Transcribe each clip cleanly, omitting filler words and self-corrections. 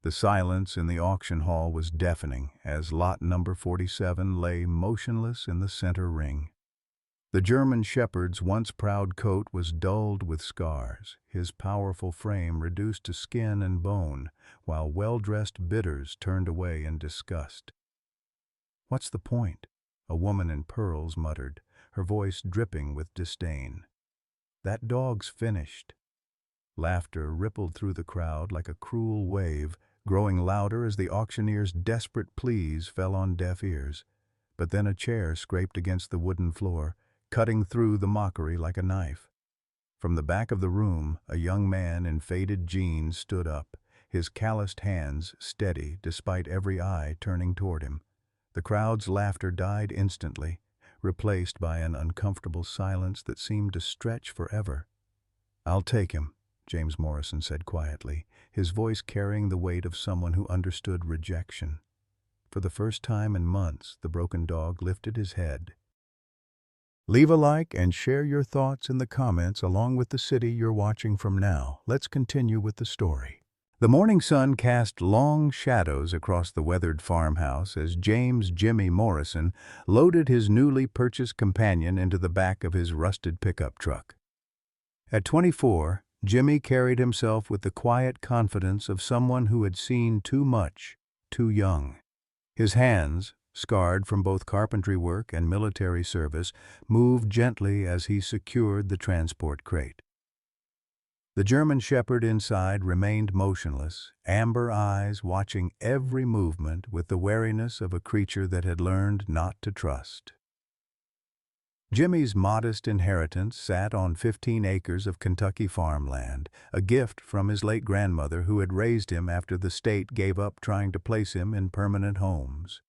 The silence in the auction hall was deafening as lot number 47 lay motionless in the center ring. The German shepherd's once proud coat was dulled with scars, his powerful frame reduced to skin and bone, while well-dressed bidders turned away in disgust. "What's the point?" a woman in pearls muttered, her voice dripping with disdain. "That dog's finished." Laughter rippled through the crowd like a cruel wave, growing louder as the auctioneer's desperate pleas fell on deaf ears. But then a chair scraped against the wooden floor, cutting through the mockery like a knife. From the back of the room, a young man in faded jeans stood up, his calloused hands steady despite every eye turning toward him. The crowd's laughter died instantly, replaced by an uncomfortable silence that seemed to stretch forever. "I'll take him," James Morrison said quietly, his voice carrying the weight of someone who understood rejection. For the first time in months, the broken dog lifted his head. Leave a like and share your thoughts in the comments along with the city you're watching from now. Let's continue with the story. The morning sun cast long shadows across the weathered farmhouse as James "Jimmy" Morrison loaded his newly purchased companion into the back of his rusted pickup truck. At 24, Jimmy carried himself with the quiet confidence of someone who had seen too much, too young. His hands, scarred from both carpentry work and military service, moved gently as he secured the transport crate. The German shepherd inside remained motionless, amber eyes watching every movement with the wariness of a creature that had learned not to trust. Jimmy's modest inheritance sat on 15 acres of Kentucky farmland, a gift from his late grandmother who had raised him after the state gave up trying to place him in permanent homes.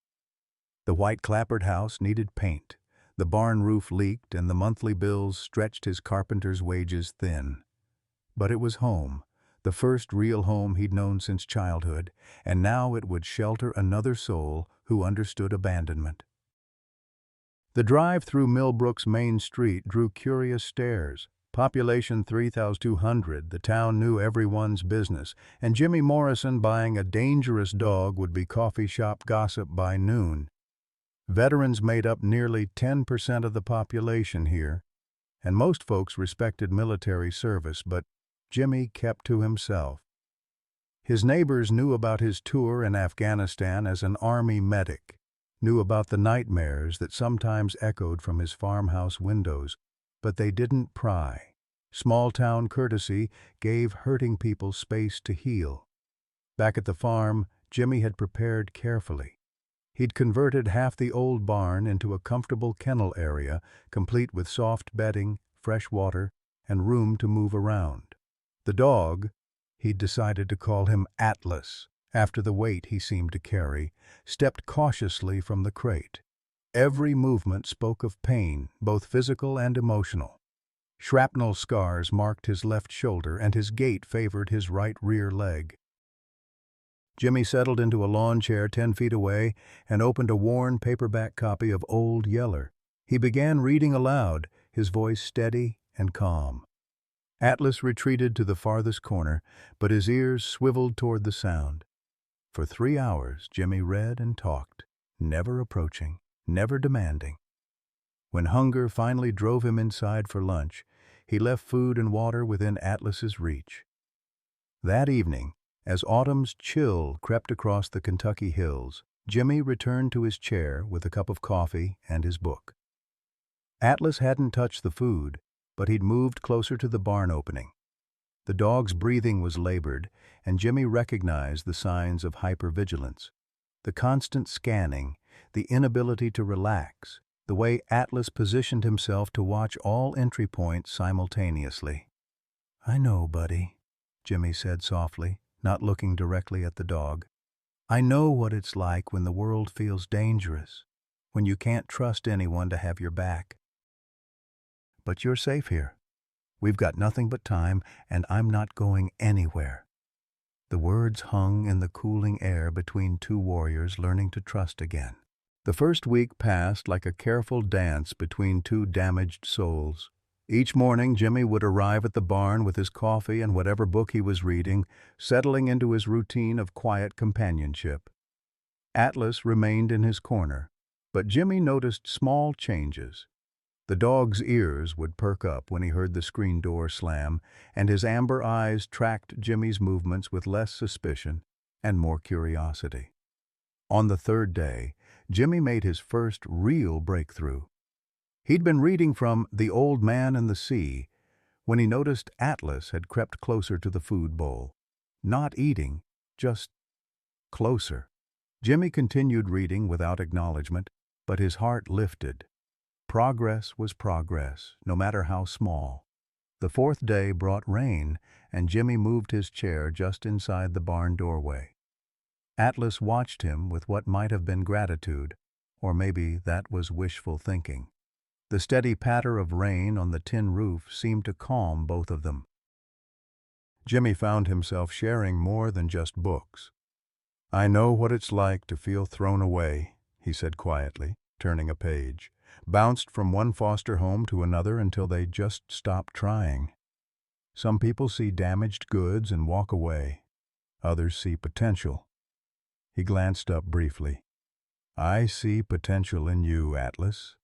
The white clapboard house needed paint, the barn roof leaked, and the monthly bills stretched his carpenter's wages thin. But it was home, the first real home he'd known since childhood, and now it would shelter another soul who understood abandonment. The drive through Millbrook's main street drew curious stares. Population 3,200, the town knew everyone's business, and Jimmy Morrison buying a dangerous dog would be coffee shop gossip by noon. Veterans made up nearly 10% of the population here, and most folks respected military service, but Jimmy kept to himself. His neighbors knew about his tour in Afghanistan as an army medic, knew about the nightmares that sometimes echoed from his farmhouse windows, but they didn't pry. Small-town courtesy gave hurting people space to heal. Back at the farm, Jimmy had prepared carefully. He'd converted half the old barn into a comfortable kennel area, complete with soft bedding, fresh water, and room to move around. The dog, he'd decided to call him Atlas, after the weight he seemed to carry, stepped cautiously from the crate. Every movement spoke of pain, both physical and emotional. Shrapnel scars marked his left shoulder, and his gait favored his right rear leg. Jimmy settled into a lawn chair 10 feet away and opened a worn paperback copy of Old Yeller. He began reading aloud, his voice steady and calm. Atlas retreated to the farthest corner, but his ears swiveled toward the sound. For 3 hours, Jimmy read and talked, never approaching, never demanding. When hunger finally drove him inside for lunch, he left food and water within Atlas's reach. That evening, as autumn's chill crept across the Kentucky hills, Jimmy returned to his chair with a cup of coffee and his book. Atlas hadn't touched the food, but he'd moved closer to the barn opening. The dog's breathing was labored, and Jimmy recognized the signs of hypervigilance. The constant scanning, the inability to relax, the way Atlas positioned himself to watch all entry points simultaneously. "I know, buddy," Jimmy said softly, not looking directly at the dog. "I know what it's like when the world feels dangerous, when you can't trust anyone to have your back. But you're safe here. We've got nothing but time, and I'm not going anywhere." The words hung in the cooling air between two warriors learning to trust again. The first week passed like a careful dance between two damaged souls. Each morning, Jimmy would arrive at the barn with his coffee and whatever book he was reading, settling into his routine of quiet companionship. Atlas remained in his corner, but Jimmy noticed small changes. The dog's ears would perk up when he heard the screen door slam, and his amber eyes tracked Jimmy's movements with less suspicion and more curiosity. On the third day, Jimmy made his first real breakthrough. He'd been reading from The Old Man and the Sea when he noticed Atlas had crept closer to the food bowl. Not eating, just closer. Jimmy continued reading without acknowledgement, but his heart lifted. Progress was progress, no matter how small. The fourth day brought rain, and Jimmy moved his chair just inside the barn doorway. Atlas watched him with what might have been gratitude, or maybe that was wishful thinking. The steady patter of rain on the tin roof seemed to calm both of them. Jimmy found himself sharing more than just books. "I know what it's like to feel thrown away," he said quietly, turning a page. "Bounced from one foster home to another until they just stopped trying. Some people see damaged goods and walk away. Others see potential." He glanced up briefly. "I see potential in you, Atlas."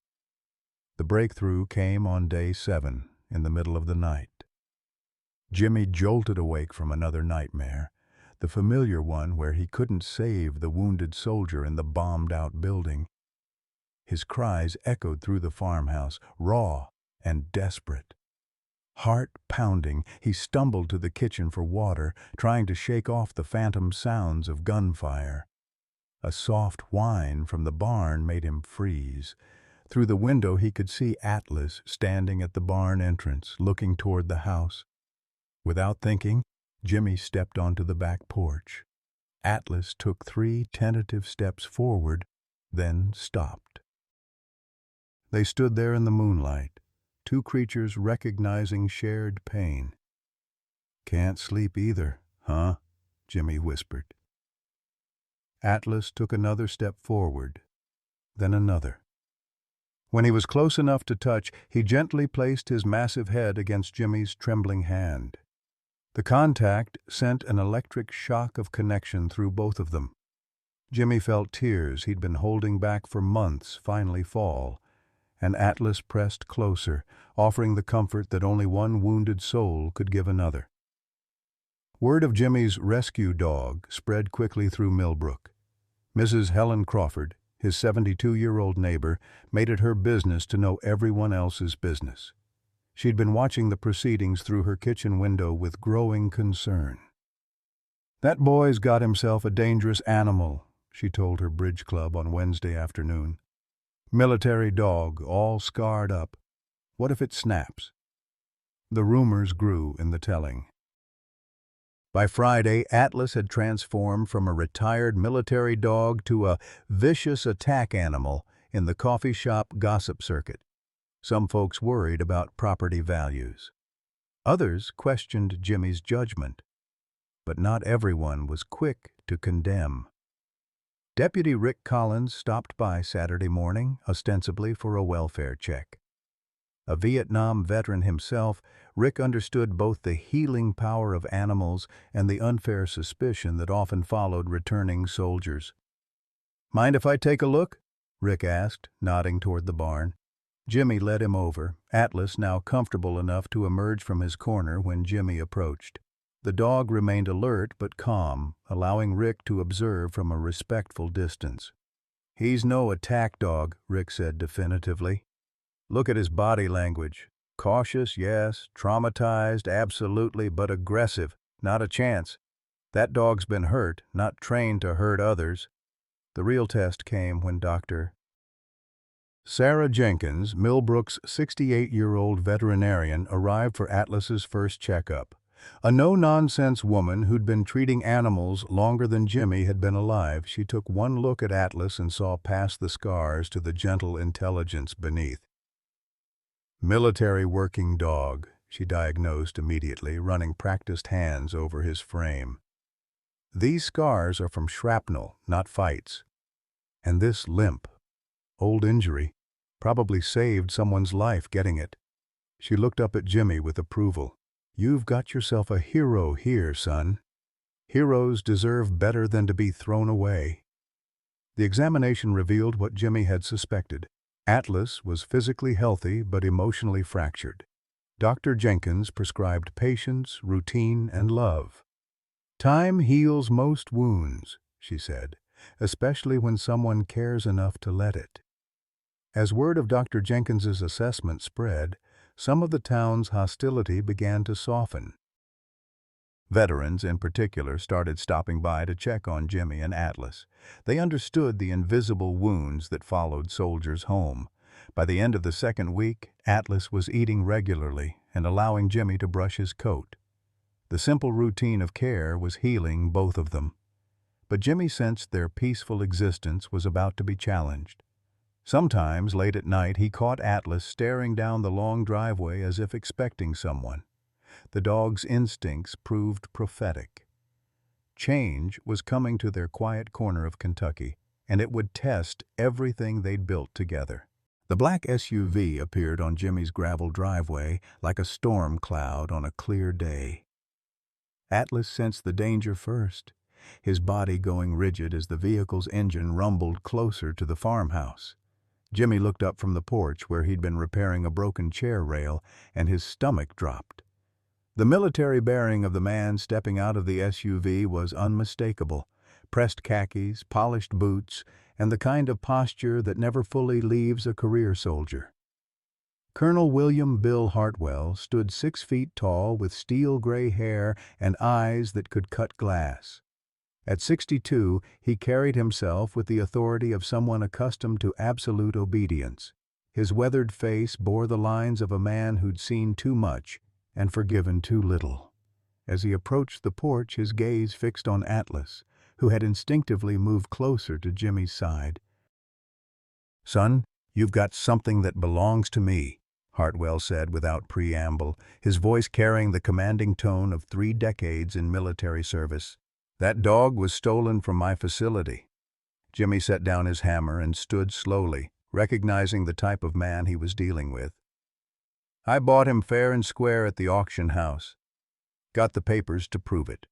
The breakthrough came on day 7, in the middle of the night. Jimmy jolted awake from another nightmare, the familiar one where he couldn't save the wounded soldier in the bombed-out building. His cries echoed through the farmhouse, raw and desperate. Heart pounding, he stumbled to the kitchen for water, trying to shake off the phantom sounds of gunfire. A soft whine from the barn made him freeze. Through the window he could see Atlas standing at the barn entrance, looking toward the house. Without thinking, Jimmy stepped onto the back porch. Atlas took 3 tentative steps forward, then stopped. They stood there in the moonlight, 2 creatures recognizing shared pain. "Can't sleep either, huh?" Jimmy whispered. Atlas took another step forward, then another. When he was close enough to touch, he gently placed his massive head against Jimmy's trembling hand. The contact sent an electric shock of connection through both of them. Jimmy felt tears he'd been holding back for months finally fall, and Atlas pressed closer, offering the comfort that only one wounded soul could give another. Word of Jimmy's rescue dog spread quickly through Millbrook. Mrs. Helen Crawford, his 72-year-old neighbor, made it her business to know everyone else's business. She'd been watching the proceedings through her kitchen window with growing concern. "That boy's got himself a dangerous animal," she told her bridge club on Wednesday afternoon. "Military dog, all scarred up. What if it snaps?" The rumors grew in the telling. By Friday, Atlas had transformed from a retired military dog to a vicious attack animal in the coffee shop gossip circuit. Some folks worried about property values. Others questioned Jimmy's judgment. But not everyone was quick to condemn. Deputy Rick Collins stopped by Saturday morning, ostensibly for a welfare check. A Vietnam veteran himself, Rick understood both the healing power of animals and the unfair suspicion that often followed returning soldiers. "Mind if I take a look?" Rick asked, nodding toward the barn. Jimmy led him over, Atlas now comfortable enough to emerge from his corner when Jimmy approached. The dog remained alert but calm, allowing Rick to observe from a respectful distance. "He's no attack dog," Rick said definitively. "Look at his body language. Cautious, yes. Traumatized, absolutely, but aggressive. Not a chance. That dog's been hurt, not trained to hurt others." The real test came when Dr. Sarah Jenkins, Millbrook's 68-year-old veterinarian, arrived for Atlas's first checkup. A no-nonsense woman who'd been treating animals longer than Jimmy had been alive, she took one look at Atlas and saw past the scars to the gentle intelligence beneath. "Military working dog," she diagnosed immediately, running practiced hands over his frame. "These scars are from shrapnel, not fights. And this limp, old injury, probably saved someone's life getting it." She looked up at Jimmy with approval. "You've got yourself a hero here, son. Heroes deserve better than to be thrown away." The examination revealed what Jimmy had suspected. Atlas was physically healthy but emotionally fractured. Dr. Jenkins prescribed patience, routine, and love. "Time heals most wounds," she said, "especially when someone cares enough to let it." As word of Dr. Jenkins's assessment spread, some of the town's hostility began to soften. Veterans, in particular, started stopping by to check on Jimmy and Atlas. They understood the invisible wounds that followed soldiers home. By the end of the second week, Atlas was eating regularly and allowing Jimmy to brush his coat. The simple routine of care was healing both of them. But Jimmy sensed their peaceful existence was about to be challenged. Sometimes, late at night, he caught Atlas staring down the long driveway as if expecting someone. The dog's instincts proved prophetic. Change was coming to their quiet corner of Kentucky, and it would test everything they'd built together. The black SUV appeared on Jimmy's gravel driveway like a storm cloud on a clear day. Atlas sensed the danger first, his body going rigid as the vehicle's engine rumbled closer to the farmhouse. Jimmy looked up from the porch where he'd been repairing a broken chair rail, and his stomach dropped. The military bearing of the man stepping out of the SUV was unmistakable. Pressed khakis, polished boots, and the kind of posture that never fully leaves a career soldier. Colonel William Bill Hartwell stood 6 feet tall with steel-gray hair and eyes that could cut glass. At 62, he carried himself with the authority of someone accustomed to absolute obedience. His weathered face bore the lines of a man who'd seen too much and forgiven too little. As he approached the porch, his gaze fixed on Atlas, who had instinctively moved closer to Jimmy's side. "Son, you've got something that belongs to me," Hartwell said without preamble, his voice carrying the commanding tone of 3 decades in military service. "That dog was stolen from my facility." Jimmy set down his hammer and stood slowly, recognizing the type of man he was dealing with. "I bought him fair and square at the auction house. Got the papers to prove it."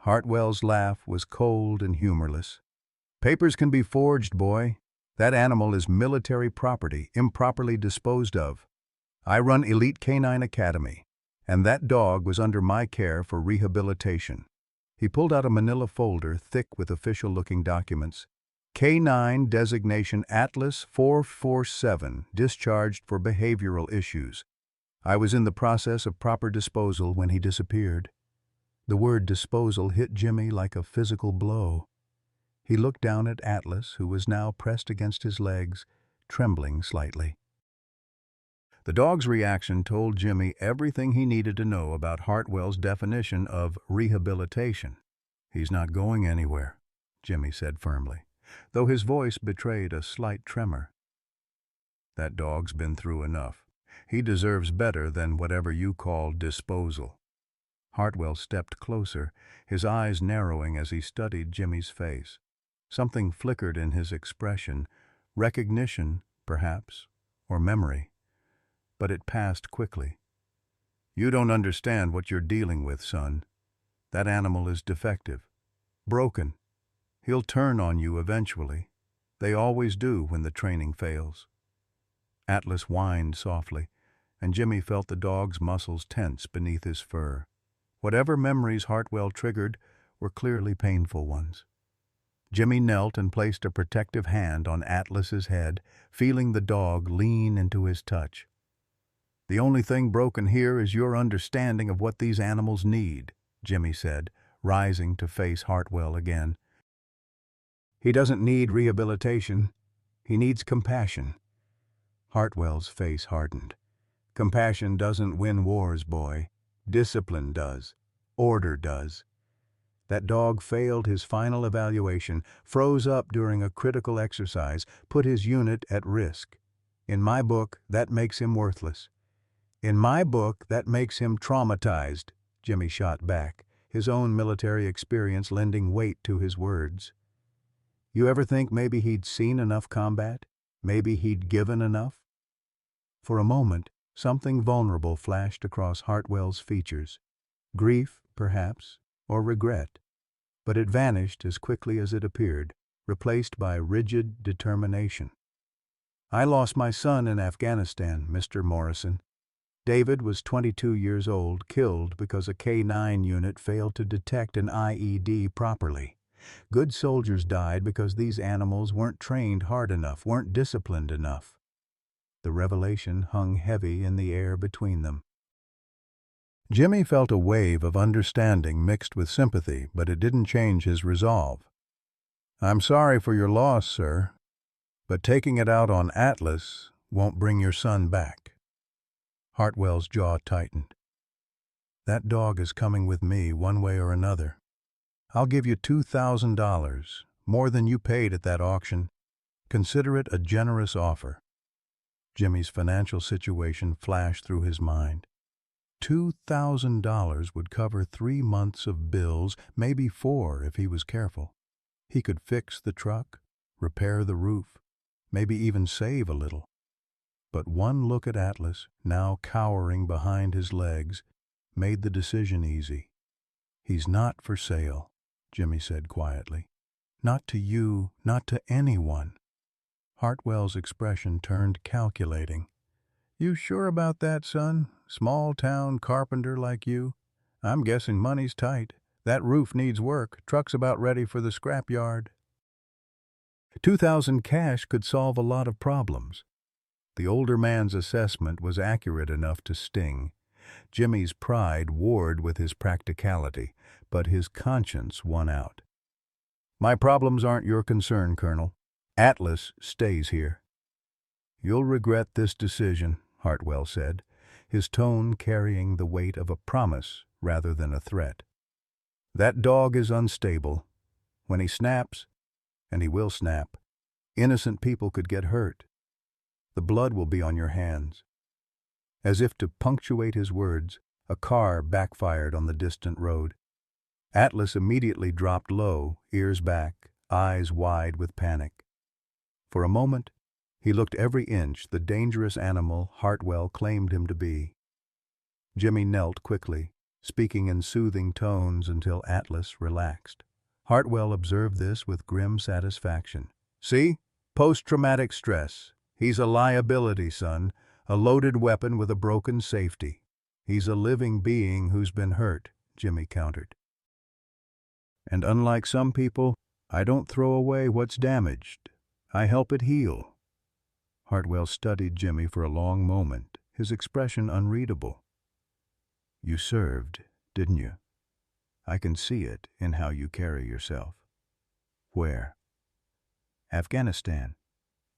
Hartwell's laugh was cold and humorless. "Papers can be forged, boy. That animal is military property, improperly disposed of. I run Elite Canine Academy, and that dog was under my care for rehabilitation." He pulled out a manila folder thick with official-looking documents. "K9 designation Atlas 447, discharged for behavioral issues. I was in the process of proper disposal when he disappeared." The word disposal hit Jimmy like a physical blow. He looked down at Atlas, who was now pressed against his legs, trembling slightly. The dog's reaction told Jimmy everything he needed to know about Hartwell's definition of rehabilitation. "He's not going anywhere," Jimmy said firmly, though his voice betrayed a slight tremor. "That dog's been through enough. He deserves better than whatever you call disposal." Hartwell stepped closer, his eyes narrowing as he studied Jimmy's face. Something flickered in his expression, recognition, perhaps, or memory. But it passed quickly. "You don't understand what you're dealing with, son. That animal is defective, broken. He'll turn on you eventually. They always do when the training fails." Atlas whined softly, and Jimmy felt the dog's muscles tense beneath his fur. Whatever memories Hartwell triggered were clearly painful ones. Jimmy knelt and placed a protective hand on Atlas's head, feeling the dog lean into his touch. "The only thing broken here is your understanding of what these animals need," Jimmy said, rising to face Hartwell again. "He doesn't need rehabilitation. He needs compassion." Hartwell's face hardened. "Compassion doesn't win wars, boy. Discipline does. Order does." That dog failed his final evaluation, froze up during a critical exercise, put his unit at risk. In my book, that makes him worthless. In my book, that makes him traumatized, Jimmy shot back, his own military experience lending weight to his words. "You ever think maybe he'd seen enough combat? Maybe he'd given enough?" For a moment, Something vulnerable flashed across Hartwell's features. Grief, perhaps, or regret. But it vanished as quickly as it appeared, replaced by rigid determination. I lost my son in Afghanistan, Mr. Morrison. David was 22 years old, killed because a K-9 unit failed to detect an IED properly. Good soldiers died because these animals weren't trained hard enough, weren't disciplined enough. The revelation hung heavy in the air between them. Jimmy felt a wave of understanding mixed with sympathy, but it didn't change his resolve. "I'm sorry for your loss, sir, but taking it out on Atlas won't bring your son back." Hartwell's jaw tightened. "That dog is coming with me one way or another. I'll give you $2,000, more than you paid at that auction. Consider it a generous offer." Jimmy's financial situation flashed through his mind. $2,000 would cover 3 months of bills, maybe 4 if he was careful. He could fix the truck, repair the roof, maybe even save a little. But one look at Atlas, now cowering behind his legs, made the decision easy. "He's not for sale," Jimmy said quietly. "Not to you, not to anyone." Hartwell's expression turned calculating. "You sure about that, son? Small-town carpenter like you? I'm guessing money's tight. That roof needs work. Truck's about ready for the scrapyard." 2,000 cash could solve a lot of problems. The older man's assessment was accurate enough to sting. Jimmy's pride warred with his practicality, but his conscience won out. "My problems aren't your concern, Colonel. Atlas stays here." "You'll regret this decision," Hartwell said, his tone carrying the weight of a promise rather than a threat. "That dog is unstable. When he snaps, and he will snap, innocent people could get hurt. The blood will be on your hands." As if to punctuate his words, a car backfired on the distant road. Atlas immediately dropped low, ears back, eyes wide with panic. For a moment, he looked every inch the dangerous animal Hartwell claimed him to be. Jimmy knelt quickly, speaking in soothing tones until Atlas relaxed. Hartwell observed this with grim satisfaction. "See? Post-traumatic stress. He's a liability, son, a loaded weapon with a broken safety." "He's a living being who's been hurt," Jimmy countered. "And unlike some people, I don't throw away what's damaged. I help it heal." Hartwell studied Jimmy for a long moment, his expression unreadable. "You served, didn't you? I can see it in how you carry yourself." "Where?" "Afghanistan.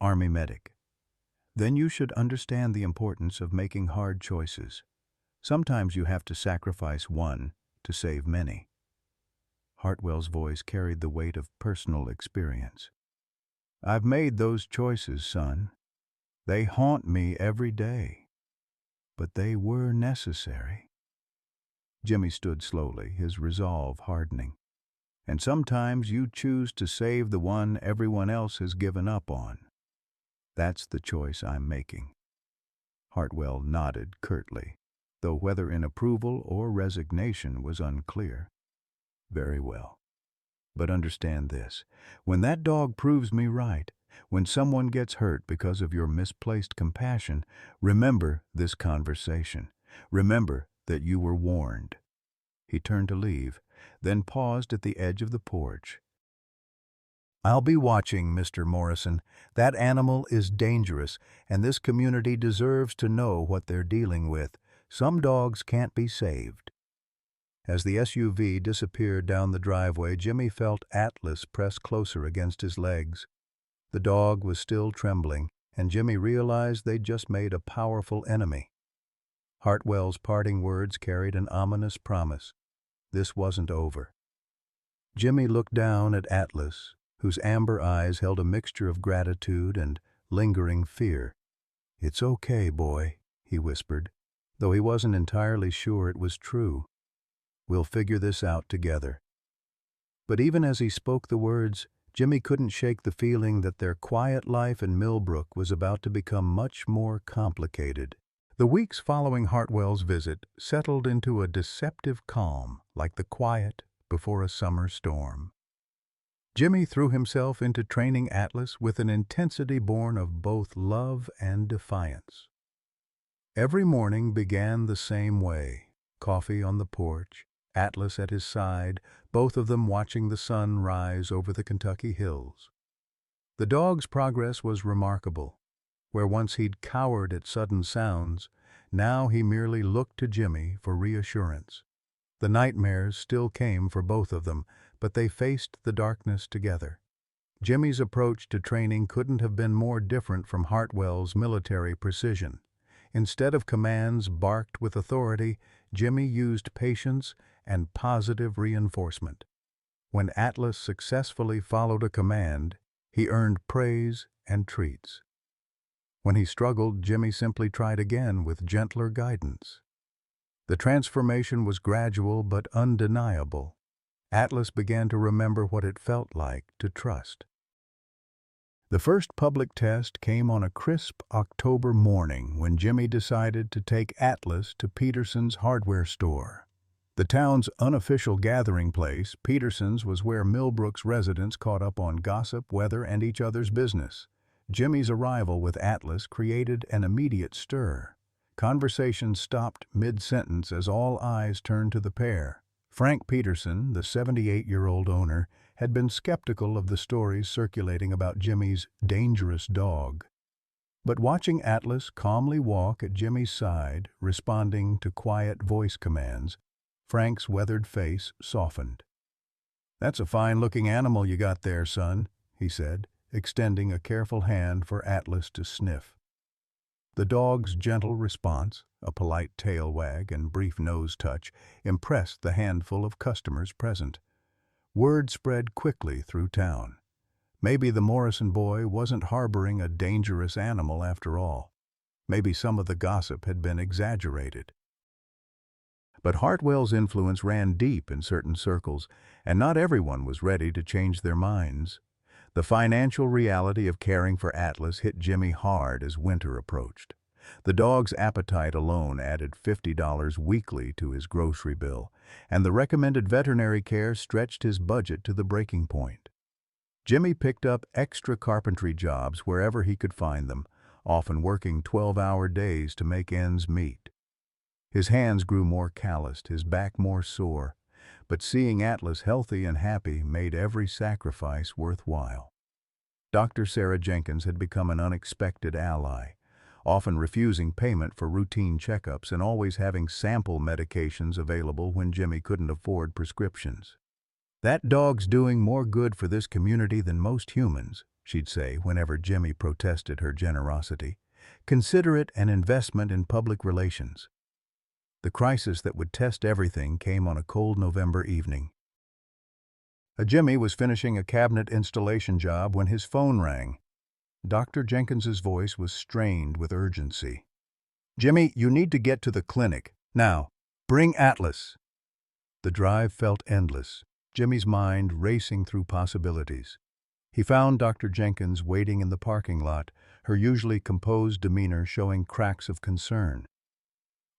Army medic." "Then you should understand the importance of making hard choices. Sometimes you have to sacrifice one to save many." Hartwell's voice carried the weight of personal experience. "I've made those choices, son. They haunt me every day. But they were necessary." Jimmy stood slowly, his resolve hardening. "And sometimes you choose to save the one everyone else has given up on. That's the choice I'm making." Hartwell nodded curtly, though whether in approval or resignation was unclear. "Very well. But understand this. When that dog proves me right, when someone gets hurt because of your misplaced compassion, remember this conversation. Remember that you were warned." He turned to leave, then paused at the edge of the porch. "I'll be watching, Mr. Morrison. That animal is dangerous, and this community deserves to know what they're dealing with. Some dogs can't be saved." As the SUV disappeared down the driveway, Jimmy felt Atlas press closer against his legs. The dog was still trembling, and Jimmy realized they'd just made a powerful enemy. Hartwell's parting words carried an ominous promise. This wasn't over. Jimmy looked down at Atlas, whose amber eyes held a mixture of gratitude and lingering fear. "It's okay, boy," he whispered, though he wasn't entirely sure it was true. "We'll figure this out together." But even as he spoke the words, Jimmy couldn't shake the feeling that their quiet life in Millbrook was about to become much more complicated. The weeks following Hartwell's visit settled into a deceptive calm, like the quiet before a summer storm. Jimmy threw himself into training Atlas with an intensity born of both love and defiance. Every morning began the same way: coffee on the porch, Atlas at his side, both of them watching the sun rise over the Kentucky hills. The dog's progress was remarkable. Where once he'd cowered at sudden sounds, now he merely looked to Jimmy for reassurance. The nightmares still came for both of them, but they faced the darkness together. Jimmy's approach to training couldn't have been more different from Hartwell's military precision. Instead of commands barked with authority, Jimmy used patience and positive reinforcement. When Atlas successfully followed a command, he earned praise and treats. When he struggled, Jimmy simply tried again with gentler guidance. The transformation was gradual but undeniable. Atlas began to remember what it felt like to trust. The first public test came on a crisp October morning when Jimmy decided to take Atlas to Peterson's hardware store. The town's unofficial gathering place, Peterson's was where Millbrook's residents caught up on gossip, weather, and each other's business. Jimmy's arrival with Atlas created an immediate stir. Conversation stopped mid-sentence as all eyes turned to the pair. Frank Peterson, the 78-year-old owner, had been skeptical of the stories circulating about Jimmy's dangerous dog. But watching Atlas calmly walk at Jimmy's side, responding to quiet voice commands, Frank's weathered face softened. "That's a fine-looking animal you got there, son," he said, extending a careful hand for Atlas to sniff. The dog's gentle response, a polite tail wag and brief nose touch, impressed the handful of customers present. Word spread quickly through town. Maybe the Morrison boy wasn't harboring a dangerous animal after all. Maybe some of the gossip had been exaggerated. But Hartwell's influence ran deep in certain circles, and not everyone was ready to change their minds. The financial reality of caring for Atlas hit Jimmy hard as winter approached. The dog's appetite alone added $50 weekly to his grocery bill, and the recommended veterinary care stretched his budget to the breaking point. Jimmy picked up extra carpentry jobs wherever he could find them, often working 12-hour days to make ends meet. His hands grew more calloused, his back more sore, but seeing Atlas healthy and happy made every sacrifice worthwhile. Dr. Sarah Jenkins had become an unexpected ally, often refusing payment for routine checkups and always having sample medications available when Jimmy couldn't afford prescriptions. "That dog's doing more good for this community than most humans," she'd say whenever Jimmy protested her generosity. "Consider it an investment in public relations." The crisis that would test everything came on a cold November evening. Jimmy was finishing a cabinet installation job when his phone rang. Dr. Jenkins's voice was strained with urgency. "Jimmy, you need to get to the clinic. Now, bring Atlas." The drive felt endless, Jimmy's mind racing through possibilities. He found Dr. Jenkins waiting in the parking lot, her usually composed demeanor showing cracks of concern.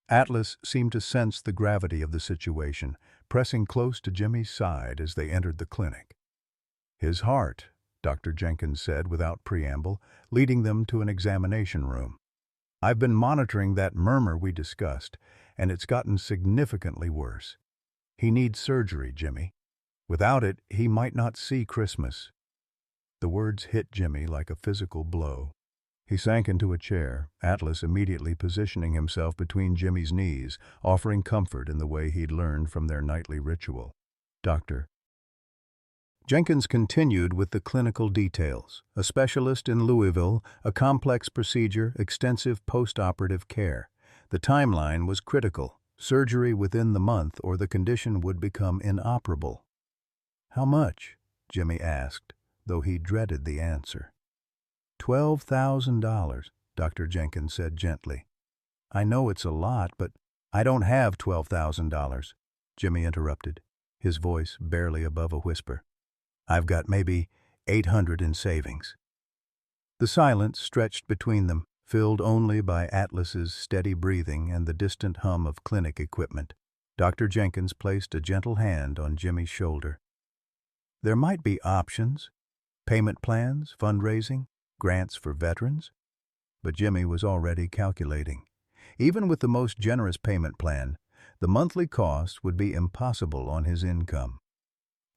Atlas seemed to sense the gravity of the situation, pressing close to Jimmy's side as they entered the clinic. "His heart," Dr. Jenkins said without preamble, leading them to an examination room. "I've been monitoring that murmur we discussed, and it's gotten significantly worse. He needs surgery, Jimmy. Without it, he might not see Christmas." The words hit Jimmy like a physical blow. He sank into a chair, Atlas immediately positioning himself between Jimmy's knees, offering comfort in the way he'd learned from their nightly ritual. "Doctor." Jenkins continued with the clinical details. A specialist in Louisville, a complex procedure, extensive post-operative care. The timeline was critical. Surgery within the month or the condition would become inoperable. "How much?" Jimmy asked, though he dreaded the answer. $12,000, Dr. Jenkins said gently. "I know it's a lot, but I don't have $12,000, Jimmy interrupted, his voice barely above a whisper. "I've got maybe $800 in savings." The silence stretched between them, filled only by Atlas's steady breathing and the distant hum of clinic equipment. Dr. Jenkins placed a gentle hand on Jimmy's shoulder. There might be options, payment plans, fundraising, grants for veterans, but Jimmy was already calculating. Even with the most generous payment plan, the monthly cost would be impossible on his income.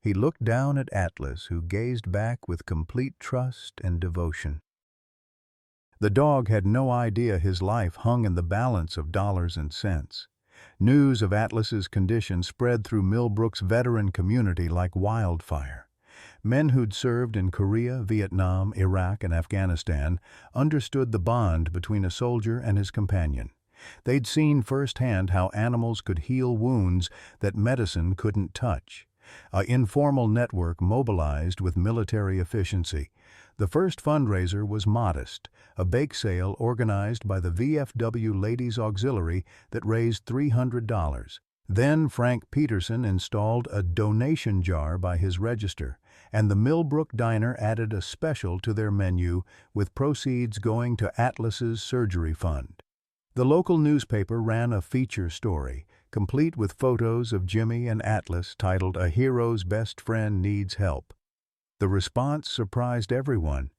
He looked down at Atlas, who gazed back with complete trust and devotion. The dog had no idea his life hung in the balance of dollars and cents. News of Atlas's condition spread through Millbrook's veteran community like wildfire. Men who'd served in Korea, Vietnam, Iraq, and Afghanistan understood the bond between a soldier and his companion. They'd seen firsthand how animals could heal wounds that medicine couldn't touch. An informal network mobilized with military efficiency. The first fundraiser was modest, a bake sale organized by the VFW Ladies Auxiliary that raised $300. Then Frank Peterson installed a donation jar by his register, and the Millbrook Diner added a special to their menu, with proceeds going to Atlas's surgery fund. The local newspaper ran a feature story, complete with photos of Jimmy and Atlas, titled "A Hero's Best Friend Needs Help." The response surprised everyone.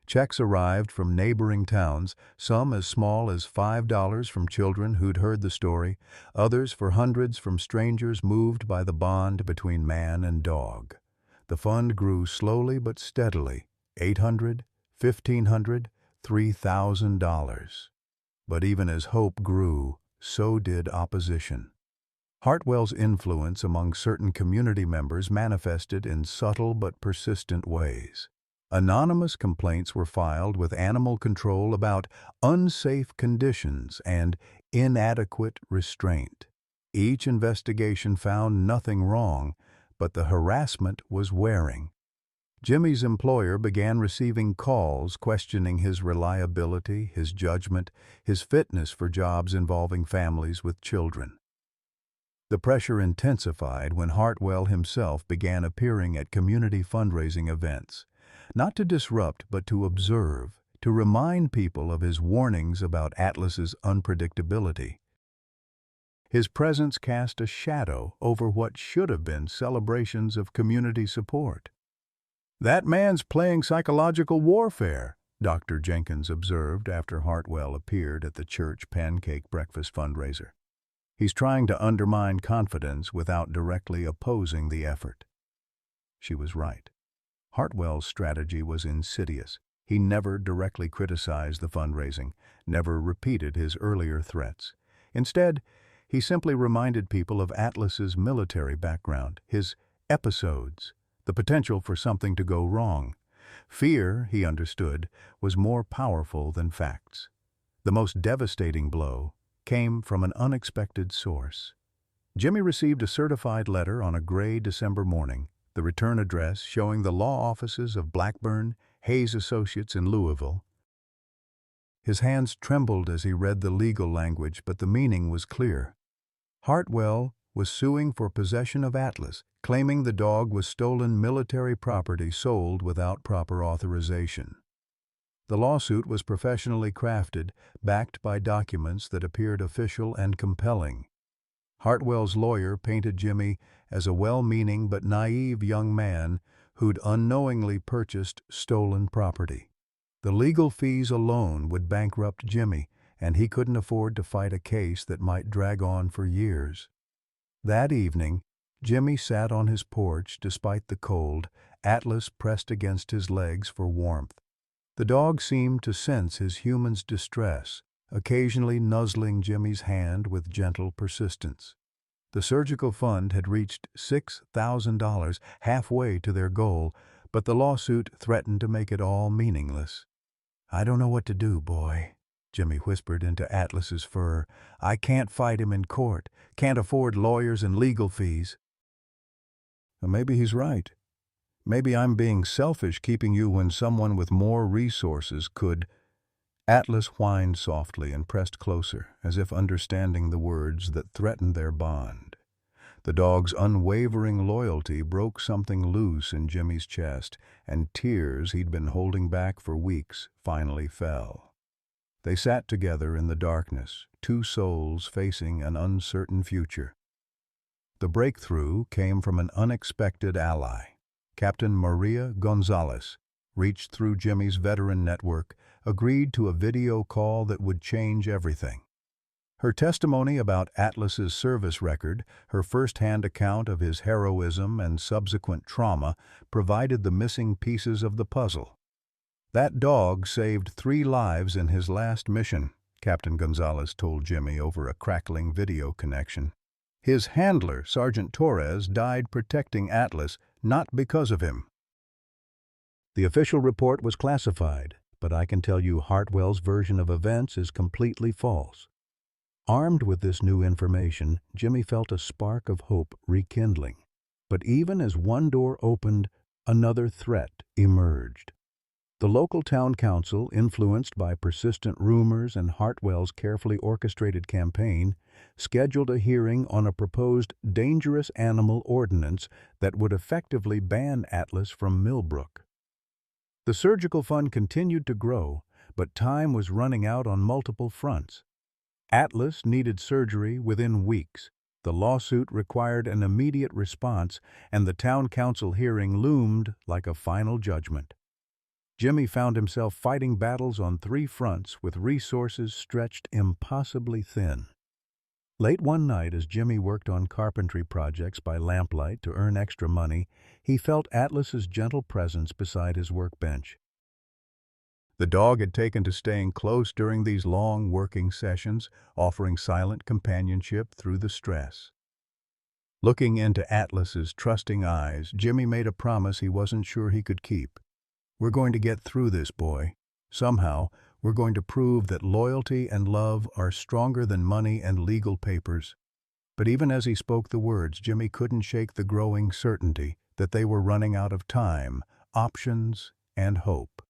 Checks arrived from neighboring towns, some as small as $5 from children who'd heard the story, others for hundreds from strangers moved by the bond between man and dog. The fund grew slowly but steadily, $800, $1,500, $3,000. But even as hope grew, so did opposition. Hartwell's influence among certain community members manifested in subtle but persistent ways. Anonymous complaints were filed with animal control about unsafe conditions and inadequate restraint. Each investigation found nothing wrong, but the harassment was wearing. Jimmy's employer began receiving calls questioning his reliability, his judgment, his fitness for jobs involving families with children. The pressure intensified when Hartwell himself began appearing at community fundraising events, not to disrupt but to observe, to remind people of his warnings about Atlas's unpredictability. His presence cast a shadow over what should have been celebrations of community support. "That man's playing psychological warfare," Dr. Jenkins observed after Hartwell appeared at the church pancake breakfast fundraiser. "He's trying to undermine confidence without directly opposing the effort." She was right. Hartwell's strategy was insidious. He never directly criticized the fundraising, never repeated his earlier threats. Instead, he simply reminded people of Atlas's military background, his episodes, the potential for something to go wrong. Fear, he understood, was more powerful than facts. The most devastating blow came from an unexpected source. Jimmy received a certified letter on a gray December morning, the return address showing the law offices of Blackburn, Hayes Associates in Louisville. His hands trembled as he read the legal language, but the meaning was clear. Hartwell was suing for possession of Atlas, claiming the dog was stolen military property sold without proper authorization. The lawsuit was professionally crafted, backed by documents that appeared official and compelling. Hartwell's lawyer painted Jimmy as a well-meaning but naive young man who'd unknowingly purchased stolen property. The legal fees alone would bankrupt Jimmy, and he couldn't afford to fight a case that might drag on for years. That evening, Jimmy sat on his porch despite the cold, Atlas pressed against his legs for warmth. The dog seemed to sense his human's distress, occasionally nuzzling Jimmy's hand with gentle persistence. The surgical fund had reached $6,000, halfway to their goal, but the lawsuit threatened to make it all meaningless. "I don't know what to do, boy," Jimmy whispered into Atlas's fur. "I can't fight him in court, can't afford lawyers and legal fees." Maybe he's right. Maybe I'm being selfish keeping you when someone with more resources could. Atlas whined softly and pressed closer, as if understanding the words that threatened their bond. The dog's unwavering loyalty broke something loose in Jimmy's chest, and tears he'd been holding back for weeks finally fell. They sat together in the darkness, two souls facing an uncertain future. The breakthrough came from an unexpected ally. Captain Maria Gonzalez reached through Jimmy's veteran network, agreed to a video call that would change everything. Her testimony about Atlas's service record, her first-hand account of his heroism and subsequent trauma, provided the missing pieces of the puzzle. "That dog saved 3 lives in his last mission," Captain Gonzalez told Jimmy over a crackling video connection. "His handler, Sergeant Torres, died protecting Atlas, not because of him." The official report was classified, but I can tell you Hartwell's version of events is completely false. Armed with this new information, Jimmy felt a spark of hope rekindling. But even as one door opened, another threat emerged. The local town council, influenced by persistent rumors and Hartwell's carefully orchestrated campaign, scheduled a hearing on a proposed dangerous animal ordinance that would effectively ban Atlas from Millbrook. The surgical fund continued to grow, but time was running out on multiple fronts. Atlas needed surgery within weeks. The lawsuit required an immediate response, and the town council hearing loomed like a final judgment. Jimmy found himself fighting battles on 3 fronts with resources stretched impossibly thin. Late one night, as Jimmy worked on carpentry projects by lamplight to earn extra money, he felt Atlas's gentle presence beside his workbench. The dog had taken to staying close during these long working sessions, offering silent companionship through the stress. Looking into Atlas's trusting eyes, Jimmy made a promise he wasn't sure he could keep. "We're going to get through this, boy. Somehow, we're going to prove that loyalty and love are stronger than money and legal papers." But even as he spoke the words, Jimmy couldn't shake the growing certainty that they were running out of time, options, and hope.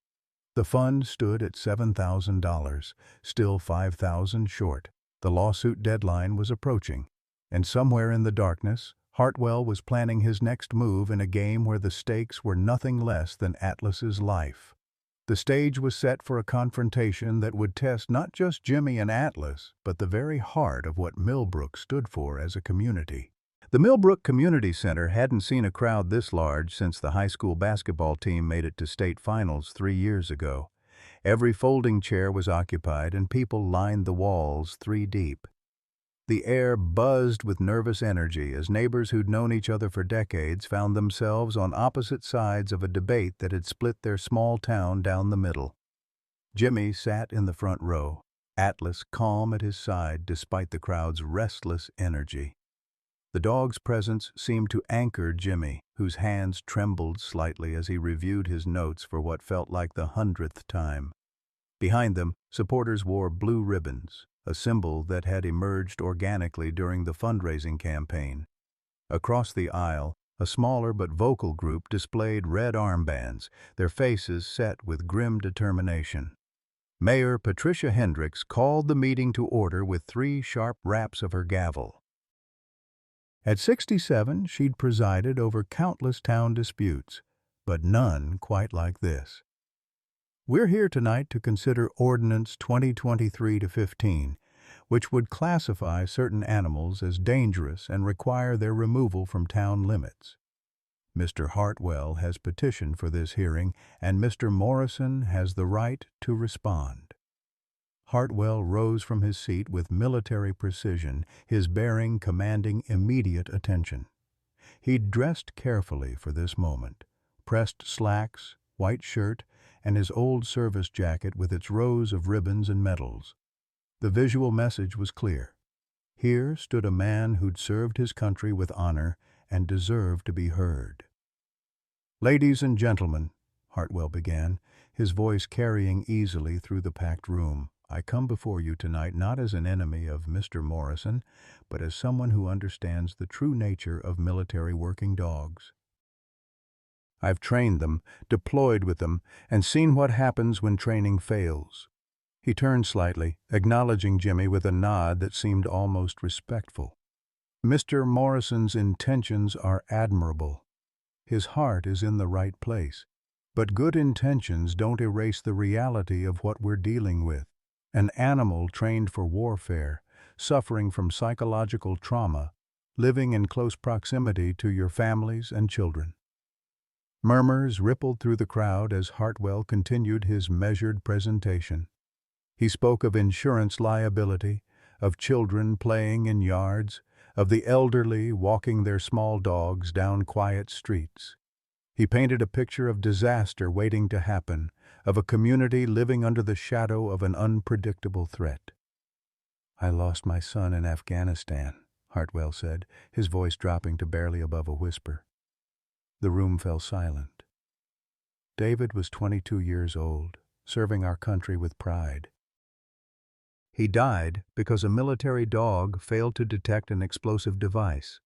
The fund stood at $7,000, still $5,000 short. The lawsuit deadline was approaching, and somewhere in the darkness, Hartwell was planning his next move in a game where the stakes were nothing less than Atlas's life. The stage was set for a confrontation that would test not just Jimmy and Atlas, but the very heart of what Millbrook stood for as a community. The Millbrook Community Center hadn't seen a crowd this large since the high school basketball team made it to state finals 3 years ago. Every folding chair was occupied and people lined the walls 3 deep. The air buzzed with nervous energy as neighbors who'd known each other for decades found themselves on opposite sides of a debate that had split their small town down the middle. Jimmy sat in the front row, Atlas calm at his side despite the crowd's restless energy. The dog's presence seemed to anchor Jimmy, whose hands trembled slightly as he reviewed his notes for what felt like the 100th time. Behind them, supporters wore blue ribbons, a symbol that had emerged organically during the fundraising campaign. Across the aisle, a smaller but vocal group displayed red armbands, their faces set with grim determination. Mayor Patricia Hendricks called the meeting to order with 3 sharp raps of her gavel. At 67, she'd presided over countless town disputes, but none quite like this. "We're here tonight to consider Ordinance 2023-15, which would classify certain animals as dangerous and require their removal from town limits. Mr. Hartwell has petitioned for this hearing, and Mr. Morrison has the right to respond." Hartwell rose from his seat with military precision, his bearing commanding immediate attention. He'd dressed carefully for this moment, pressed slacks, white shirt, and his old service jacket with its rows of ribbons and medals. The visual message was clear. Here stood a man who'd served his country with honor and deserved to be heard. "Ladies and gentlemen," Hartwell began, his voice carrying easily through the packed room, "I come before you tonight not as an enemy of Mr. Morrison, but as someone who understands the true nature of military working dogs. I've trained them, deployed with them, and seen what happens when training fails." He turned slightly, acknowledging Jimmy with a nod that seemed almost respectful. "Mr. Morrison's intentions are admirable. His heart is in the right place. But good intentions don't erase the reality of what we're dealing with. An animal trained for warfare, suffering from psychological trauma, living in close proximity to your families and children. Murmurs rippled through the crowd as Hartwell continued his measured presentation. He spoke of insurance liability, of children playing in yards, of the elderly walking their small dogs down quiet streets. He painted a picture of disaster waiting to happen, of a community living under the shadow of an unpredictable threat. "I lost my son in Afghanistan," Hartwell said, his voice dropping to barely above a whisper. The room fell silent. David was 22 years old, serving our country with pride. He died because a military dog failed to detect an explosive device.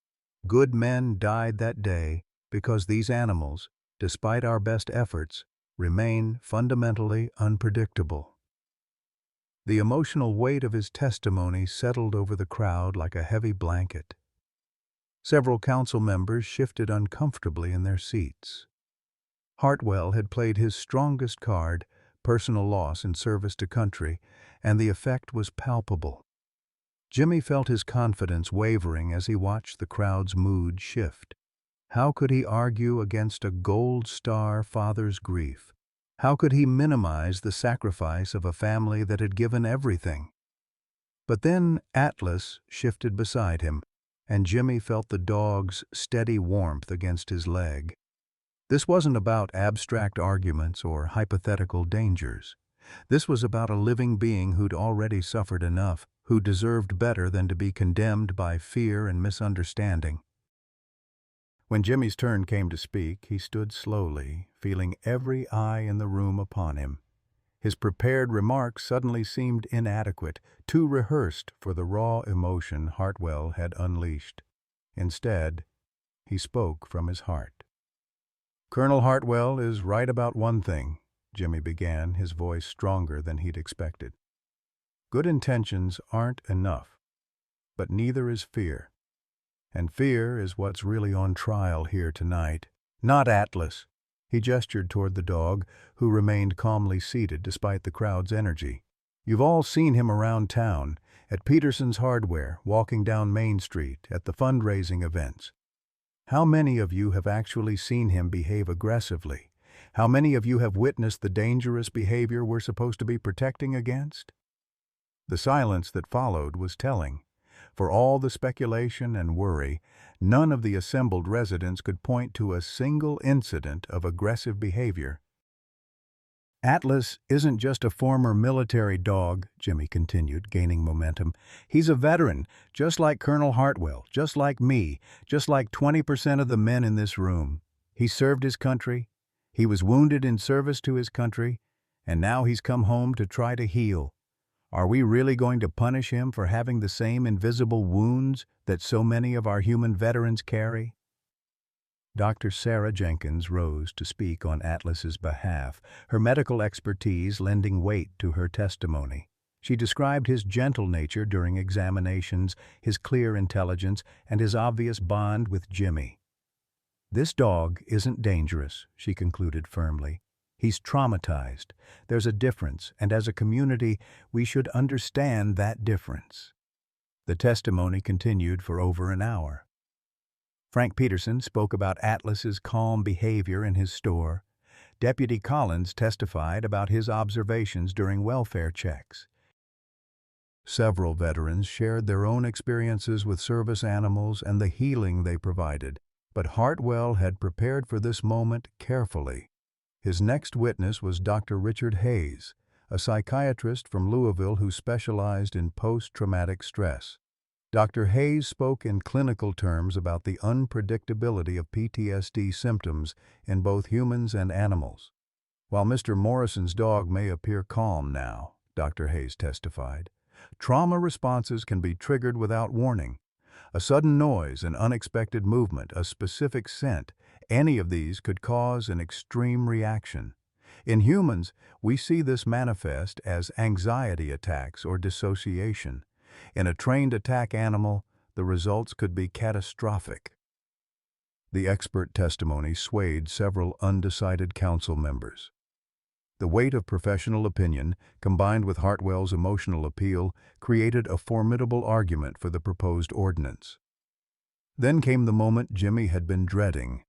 Good men died that day because these animals, despite our best efforts, remain fundamentally unpredictable. The emotional weight of his testimony settled over the crowd like a heavy blanket. Several council members shifted uncomfortably in their seats. Hartwell had played his strongest card, personal loss in service to country, and the effect was palpable. Jimmy felt his confidence wavering as he watched the crowd's mood shift. How could he argue against a Gold Star father's grief? How could he minimize the sacrifice of a family that had given everything? But then Atlas shifted beside him, and Jimmy felt the dog's steady warmth against his leg. This wasn't about abstract arguments or hypothetical dangers. This was about a living being who'd already suffered enough, who deserved better than to be condemned by fear and misunderstanding. When Jimmy's turn came to speak, he stood slowly, feeling every eye in the room upon him. His prepared remarks suddenly seemed inadequate, too rehearsed for the raw emotion Hartwell had unleashed. Instead, he spoke from his heart. "Colonel Hartwell is right about one thing," Jimmy began, his voice stronger than he'd expected. "Good intentions aren't enough, but neither is fear. And fear is what's really on trial here tonight. Not Atlas." He gestured toward the dog, who remained calmly seated despite the crowd's energy. "You've all seen him around town, at Peterson's Hardware, walking down Main Street, at the fundraising events. How many of you have actually seen him behave aggressively? How many of you have witnessed the dangerous behavior we're supposed to be protecting against?" The silence that followed was telling. For all the speculation and worry, none of the assembled residents could point to a single incident of aggressive behavior. "Atlas isn't just a former military dog," Jimmy continued, gaining momentum. "He's a veteran, just like Colonel Hartwell, just like me, just like 20% of the men in this room. He served his country, he was wounded in service to his country, and now he's come home to try to heal. Are we really going to punish him for having the same invisible wounds that so many of our human veterans carry?" Dr. Sarah Jenkins rose to speak on Atlas's behalf, her medical expertise lending weight to her testimony. She described his gentle nature during examinations, his clear intelligence, and his obvious bond with Jimmy. "This dog isn't dangerous," she concluded firmly. "He's traumatized. There's a difference, and as a community, we should understand that difference." The testimony continued for over an hour. Frank Peterson spoke about Atlas's calm behavior in his store. Deputy Collins testified about his observations during welfare checks. Several veterans shared their own experiences with service animals and the healing they provided, but Hartwell had prepared for this moment carefully. His next witness was Dr. Richard Hayes, a psychiatrist from Louisville who specialized in post-traumatic stress. Dr. Hayes spoke in clinical terms about the unpredictability of PTSD symptoms in both humans and animals. "While Mr. Morrison's dog may appear calm now," Dr. Hayes testified, "trauma responses can be triggered without warning. A sudden noise, an unexpected movement, a specific scent, any of these could cause an extreme reaction. In humans, we see this manifest as anxiety attacks or dissociation. In a trained attack animal, the results could be catastrophic." The expert testimony swayed several undecided council members. The weight of professional opinion, combined with Hartwell's emotional appeal, created a formidable argument for the proposed ordinance. Then came the moment Jimmy had been dreading.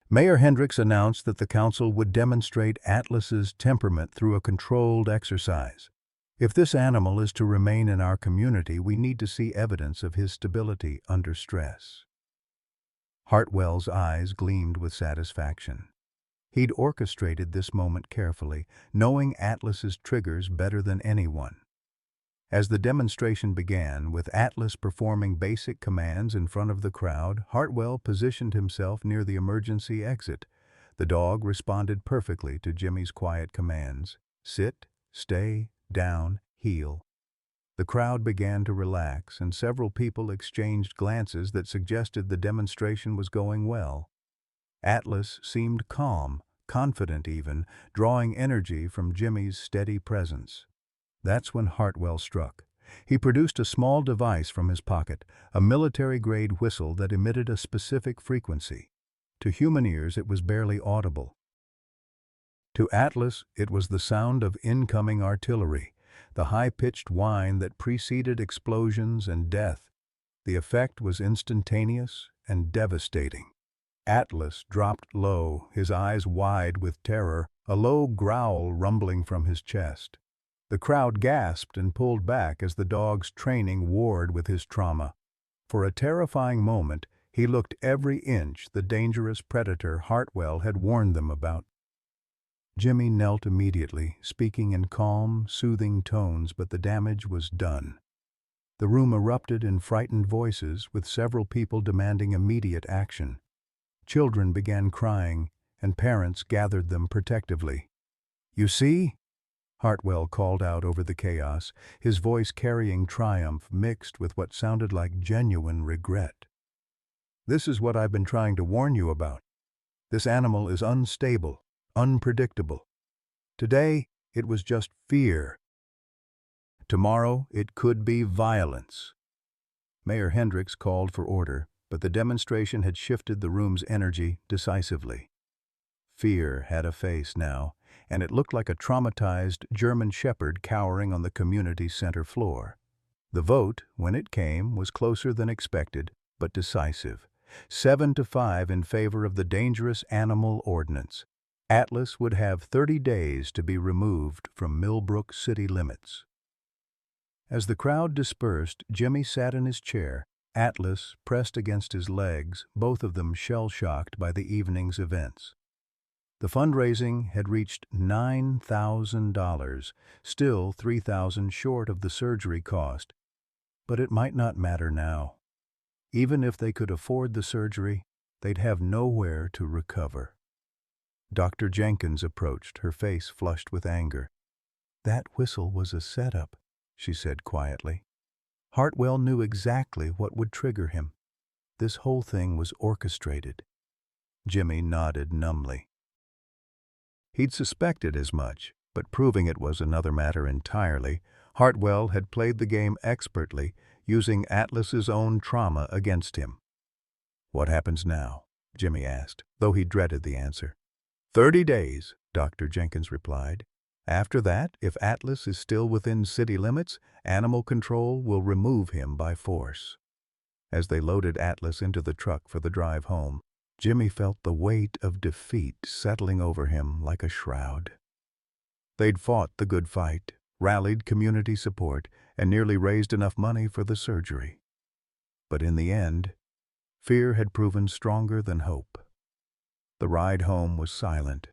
Mayor Hendricks announced that the council would demonstrate Atlas's temperament through a controlled exercise. If this animal is to remain in our community, we need to see evidence of his stability under stress. Hartwell's eyes gleamed with satisfaction. He'd orchestrated this moment carefully, knowing Atlas's triggers better than anyone. As the demonstration began, with Atlas performing basic commands in front of the crowd, Hartwell positioned himself near the emergency exit. The dog responded perfectly to Jimmy's quiet commands: sit, stay, down, heel. The crowd began to relax, and several people exchanged glances that suggested the demonstration was going well. Atlas seemed calm, confident even, drawing energy from Jimmy's steady presence. That's when Hartwell struck. He produced a small device from his pocket, a military-grade whistle that emitted a specific frequency. To human ears, it was barely audible. To Atlas, it was the sound of incoming artillery, the high-pitched whine that preceded explosions and death. The effect was instantaneous and devastating. Atlas dropped low, his eyes wide with terror, a low growl rumbling from his chest. The crowd gasped and pulled back as the dog's training warred with his trauma. For a terrifying moment, he looked every inch the dangerous predator Hartwell had warned them about. Jimmy knelt immediately, speaking in calm, soothing tones, but the damage was done. The room erupted in frightened voices, with several people demanding immediate action. Children began crying, and parents gathered them protectively. "You see?" Hartwell called out over the chaos, his voice carrying triumph mixed with what sounded like genuine regret. "This is what I've been trying to warn you about. This animal is unstable, unpredictable. Today, it was just fear. Tomorrow, it could be violence." Mayor Hendricks called for order, but the demonstration had shifted the room's energy decisively. Fear had a face now, and it looked like a traumatized German shepherd cowering on the community center floor. The vote, when it came, was closer than expected, but decisive. 7-5 in favor of the dangerous animal ordinance. Atlas would have 30 days to be removed from Millbrook city limits. As the crowd dispersed, Jimmy sat in his chair, Atlas pressed against his legs, both of them shell-shocked by the evening's events. The fundraising had reached $9,000, still $3,000 short of the surgery cost. But it might not matter now. Even if they could afford the surgery, they'd have nowhere to recover. Dr. Jenkins approached, her face flushed with anger. "That whistle was a setup," she said quietly. "Hartwell knew exactly what would trigger him. This whole thing was orchestrated." Jimmy nodded numbly. He'd suspected as much, but proving it was another matter entirely. Hartwell had played the game expertly, using Atlas's own trauma against him. "What happens now?" Jimmy asked, though he dreaded the answer. 30 days, Dr. Jenkins replied. "After that, if Atlas is still within city limits, animal control will remove him by force." As they loaded Atlas into the truck for the drive home, Jimmy felt the weight of defeat settling over him like a shroud. They'd fought the good fight, rallied community support, and nearly raised enough money for the surgery. But in the end, fear had proven stronger than hope. The ride home was silent,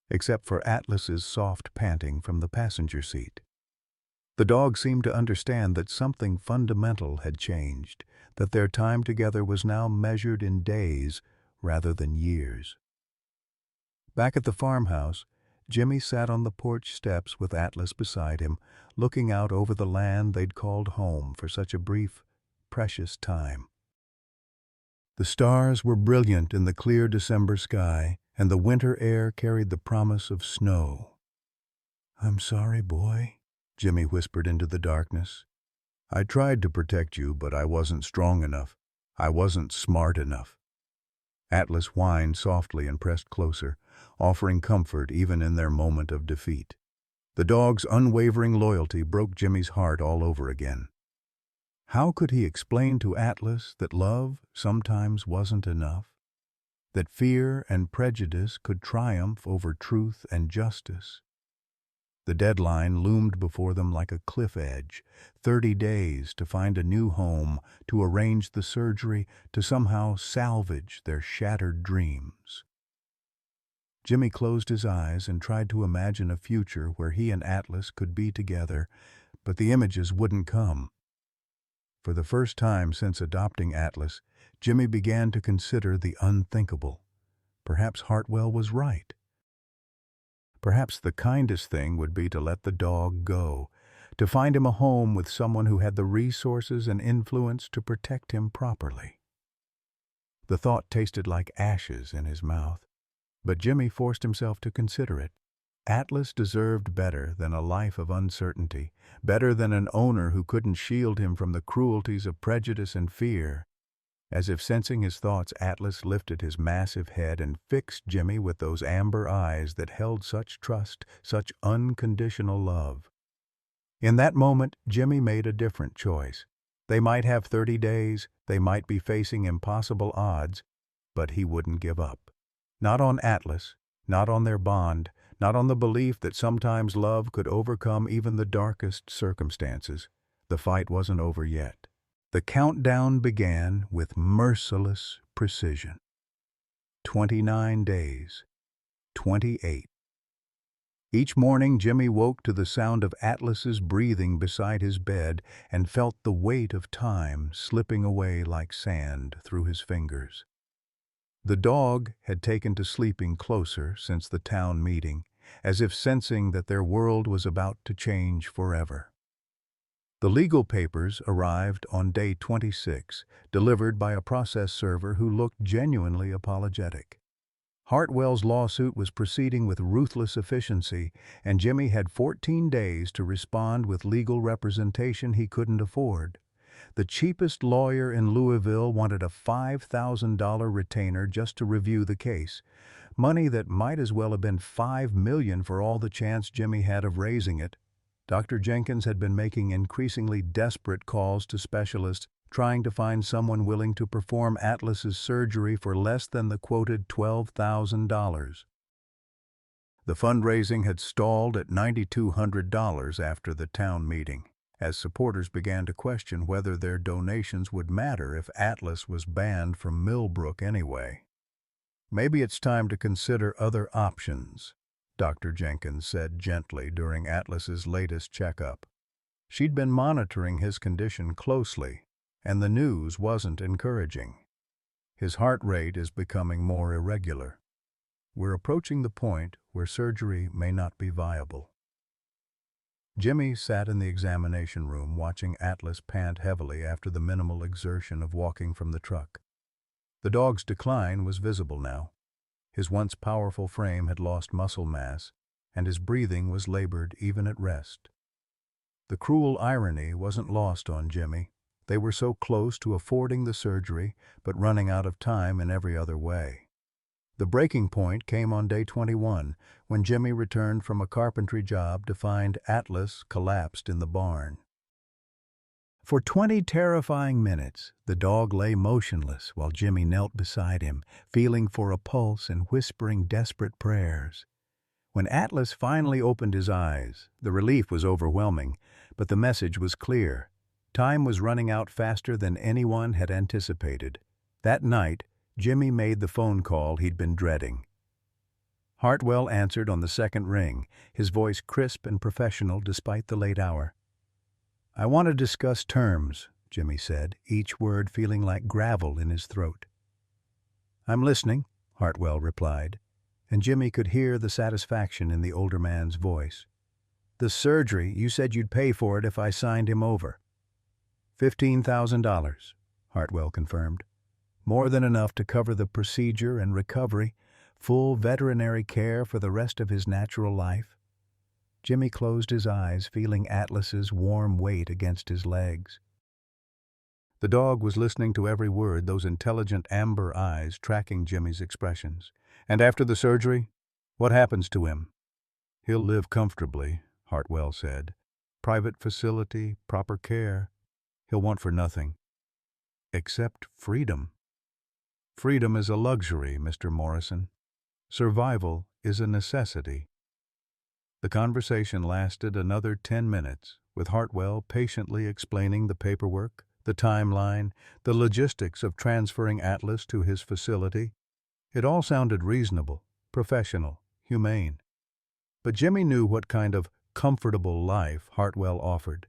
except for Atlas's soft panting from the passenger seat. The dog seemed to understand that something fundamental had changed, that their time together was now measured in days rather than years. Back at the farmhouse, Jimmy sat on the porch steps with Atlas beside him, looking out over the land they'd called home for such a brief, precious time. The stars were brilliant in the clear December sky, and the winter air carried the promise of snow. "I'm sorry, boy," Jimmy whispered into the darkness. "I tried to protect you, but I wasn't strong enough. I wasn't smart enough." Atlas whined softly and pressed closer, offering comfort even in their moment of defeat. The dog's unwavering loyalty broke Jimmy's heart all over again. How could he explain to Atlas that love sometimes wasn't enough? That fear and prejudice could triumph over truth and justice? The deadline loomed before them like a cliff edge, 30 days to find a new home, to arrange the surgery, to somehow salvage their shattered dreams. Jimmy closed his eyes and tried to imagine a future where he and Atlas could be together, but the images wouldn't come. For the first time since adopting Atlas, Jimmy began to consider the unthinkable. Perhaps Hartwell was right. Perhaps the kindest thing would be to let the dog go, to find him a home with someone who had the resources and influence to protect him properly. The thought tasted like ashes in his mouth, but Jimmy forced himself to consider it. Atlas deserved better than a life of uncertainty, better than an owner who couldn't shield him from the cruelties of prejudice and fear. As if sensing his thoughts, Atlas lifted his massive head and fixed Jimmy with those amber eyes that held such trust, such unconditional love. In that moment, Jimmy made a different choice. They might have 30 days, they might be facing impossible odds, but he wouldn't give up. Not on Atlas, not on their bond, not on the belief that sometimes love could overcome even the darkest circumstances. The fight wasn't over yet. The countdown began with merciless precision. 29 days. 28. Each morning Jimmy woke to the sound of Atlas's breathing beside his bed and felt the weight of time slipping away like sand through his fingers. The dog had taken to sleeping closer since the town meeting, as if sensing that their world was about to change forever. The legal papers arrived on day 26, delivered by a process server who looked genuinely apologetic. Hartwell's lawsuit was proceeding with ruthless efficiency, and Jimmy had 14 days to respond with legal representation he couldn't afford. The cheapest lawyer in Louisville wanted a $5,000 retainer just to review the case, money that might as well have been $5 million for all the chance Jimmy had of raising it. Dr. Jenkins had been making increasingly desperate calls to specialists, trying to find someone willing to perform Atlas's surgery for less than the quoted $12,000. The fundraising had stalled at $9,200 after the town meeting, as supporters began to question whether their donations would matter if Atlas was banned from Millbrook anyway. "Maybe it's time to consider other options," Dr. Jenkins said gently during Atlas's latest checkup. She'd been monitoring his condition closely, and the news wasn't encouraging. "His heart rate is becoming more irregular. We're approaching the point where surgery may not be viable." Jimmy sat in the examination room watching Atlas pant heavily after the minimal exertion of walking from the truck. The dog's decline was visible now. His once powerful frame had lost muscle mass, and his breathing was labored even at rest. The cruel irony wasn't lost on Jimmy. They were so close to affording the surgery, but running out of time in every other way. The breaking point came on day 21, when Jimmy returned from a carpentry job to find Atlas collapsed in the barn. For 20 terrifying minutes, the dog lay motionless while Jimmy knelt beside him, feeling for a pulse and whispering desperate prayers. When Atlas finally opened his eyes, the relief was overwhelming, but the message was clear. Time was running out faster than anyone had anticipated. That night, Jimmy made the phone call he'd been dreading. Hartwell answered on the second ring, his voice crisp and professional despite the late hour. "I want to discuss terms," Jimmy said, each word feeling like gravel in his throat. "I'm listening," Hartwell replied, and Jimmy could hear the satisfaction in the older man's voice. "The surgery, you said you'd pay for it if I signed him over." $15,000, Hartwell confirmed. "More than enough to cover the procedure and recovery, full veterinary care for the rest of his natural life." Jimmy closed his eyes, feeling Atlas's warm weight against his legs. The dog was listening to every word, those intelligent amber eyes tracking Jimmy's expressions. "And after the surgery, what happens to him?" "He'll live comfortably," Hartwell said. "Private facility, proper care. He'll want for nothing. Except freedom. Freedom is a luxury, Mr. Morrison. Survival is a necessity." The conversation lasted another 10 minutes, with Hartwell patiently explaining the paperwork, the timeline, the logistics of transferring Atlas to his facility. It all sounded reasonable, professional, humane. But Jimmy knew what kind of comfortable life Hartwell offered.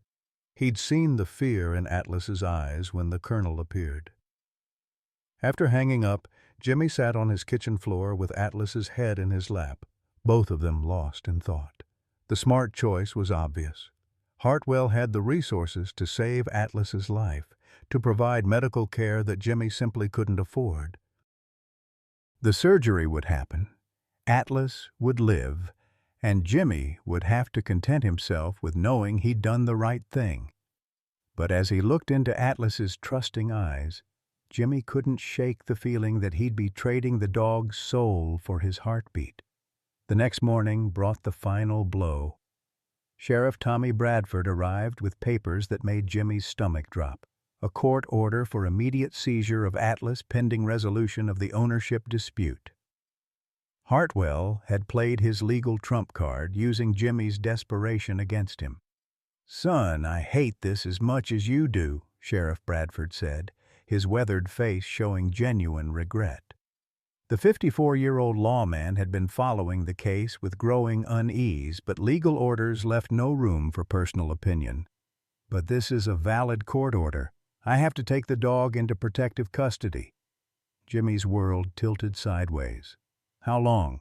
He'd seen the fear in Atlas's eyes when the colonel appeared. After hanging up, Jimmy sat on his kitchen floor with Atlas's head in his lap, both of them lost in thought. The smart choice was obvious. Hartwell had the resources to save Atlas's life, to provide medical care that Jimmy simply couldn't afford. The surgery would happen, Atlas would live, and Jimmy would have to content himself with knowing he'd done the right thing. But as he looked into Atlas's trusting eyes, Jimmy couldn't shake the feeling that he'd be trading the dog's soul for his heartbeat. The next morning brought the final blow. Sheriff Tommy Bradford arrived with papers that made Jimmy's stomach drop. A court order for immediate seizure of Atlas pending resolution of the ownership dispute. Hartwell had played his legal trump card, using Jimmy's desperation against him. "Son, I hate this as much as you do," Sheriff Bradford said, his weathered face showing genuine regret. The 54-year-old lawman had been following the case with growing unease, but legal orders left no room for personal opinion. "But this is a valid court order. I have to take the dog into protective custody." Jimmy's world tilted sideways. "How long?"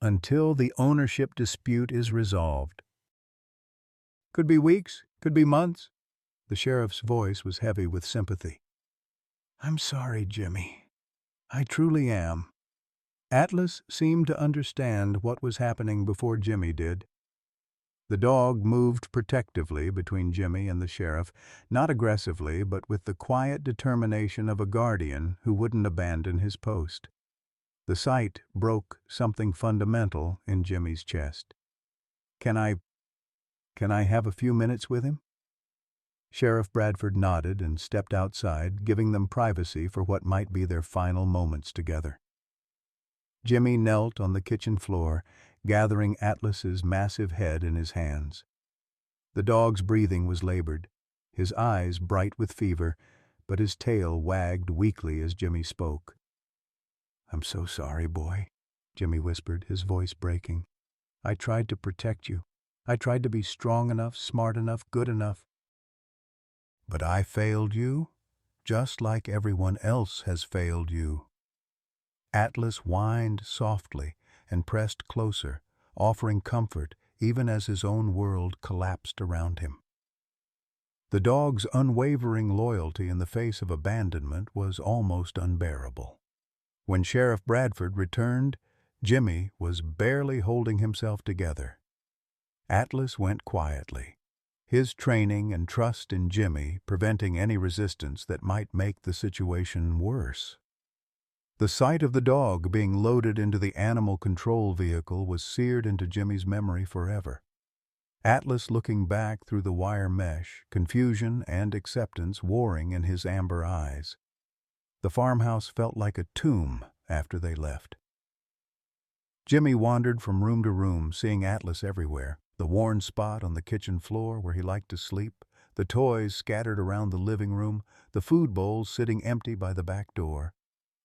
"Until the ownership dispute is resolved." "Could be weeks, could be months." The sheriff's voice was heavy with sympathy. "I'm sorry, Jimmy. I truly am." Atlas seemed to understand what was happening before Jimmy did. The dog moved protectively between Jimmy and the sheriff, not aggressively, but with the quiet determination of a guardian who wouldn't abandon his post. The sight broke something fundamental in Jimmy's chest. Can I have a few minutes with him?" Sheriff Bradford nodded and stepped outside, giving them privacy for what might be their final moments together. Jimmy knelt on the kitchen floor, gathering Atlas's massive head in his hands. The dog's breathing was labored, his eyes bright with fever, but his tail wagged weakly as Jimmy spoke. "I'm so sorry, boy," Jimmy whispered, his voice breaking. "I tried to protect you. I tried to be strong enough, smart enough, good enough. But I failed you, just like everyone else has failed you." Atlas whined softly and pressed closer, offering comfort even as his own world collapsed around him. The dog's unwavering loyalty in the face of abandonment was almost unbearable. When Sheriff Bradford returned, Jimmy was barely holding himself together. Atlas went quietly, his training and trust in Jimmy preventing any resistance that might make the situation worse. The sight of the dog being loaded into the animal control vehicle was seared into Jimmy's memory forever. Atlas looking back through the wire mesh, confusion and acceptance warring in his amber eyes. The farmhouse felt like a tomb after they left. Jimmy wandered from room to room, seeing Atlas everywhere. The worn spot on the kitchen floor where he liked to sleep, the toys scattered around the living room, the food bowls sitting empty by the back door.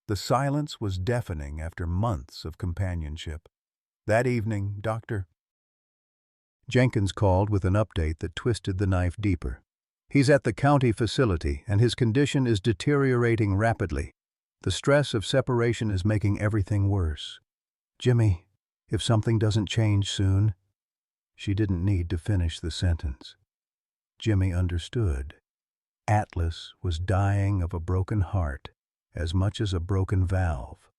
The silence was deafening after months of companionship. That evening, Dr. Jenkins called with an update that twisted the knife deeper. "He's at the county facility, and his condition is deteriorating rapidly. The stress of separation is making everything worse. Jimmy, if something doesn't change soon..." She didn't need to finish the sentence. Jimmy understood. Atlas was dying of a broken heart as much as a broken valve.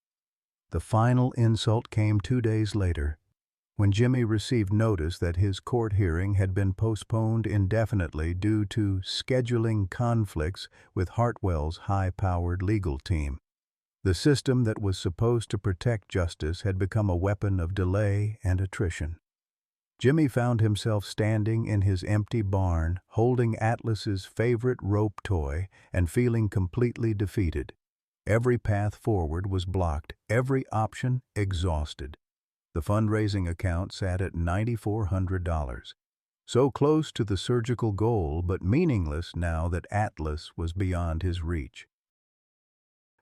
The final insult came 2 days later, When Jimmy received notice that his court hearing had been postponed indefinitely due to scheduling conflicts with Hartwell's high-powered legal team. The system that was supposed to protect justice had become a weapon of delay and attrition. Jimmy found himself standing in his empty barn, holding Atlas's favorite rope toy and feeling completely defeated. Every path forward was blocked, every option exhausted. The fundraising account sat at $9,400. So close to the surgical goal, but meaningless now that Atlas was beyond his reach.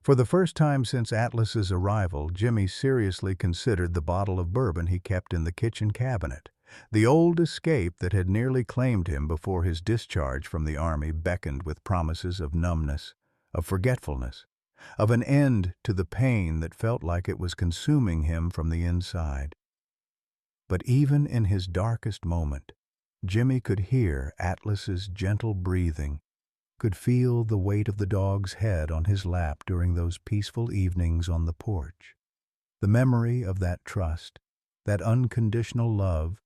For the first time since Atlas's arrival, Jimmy seriously considered the bottle of bourbon he kept in the kitchen cabinet. The old escape that had nearly claimed him before his discharge from the Army beckoned with promises of numbness, of forgetfulness, of an end to the pain that felt like it was consuming him from the inside. But even in his darkest moment, Jimmy could hear Atlas's gentle breathing, could feel the weight of the dog's head on his lap during those peaceful evenings on the porch. The memory of that trust, that unconditional love,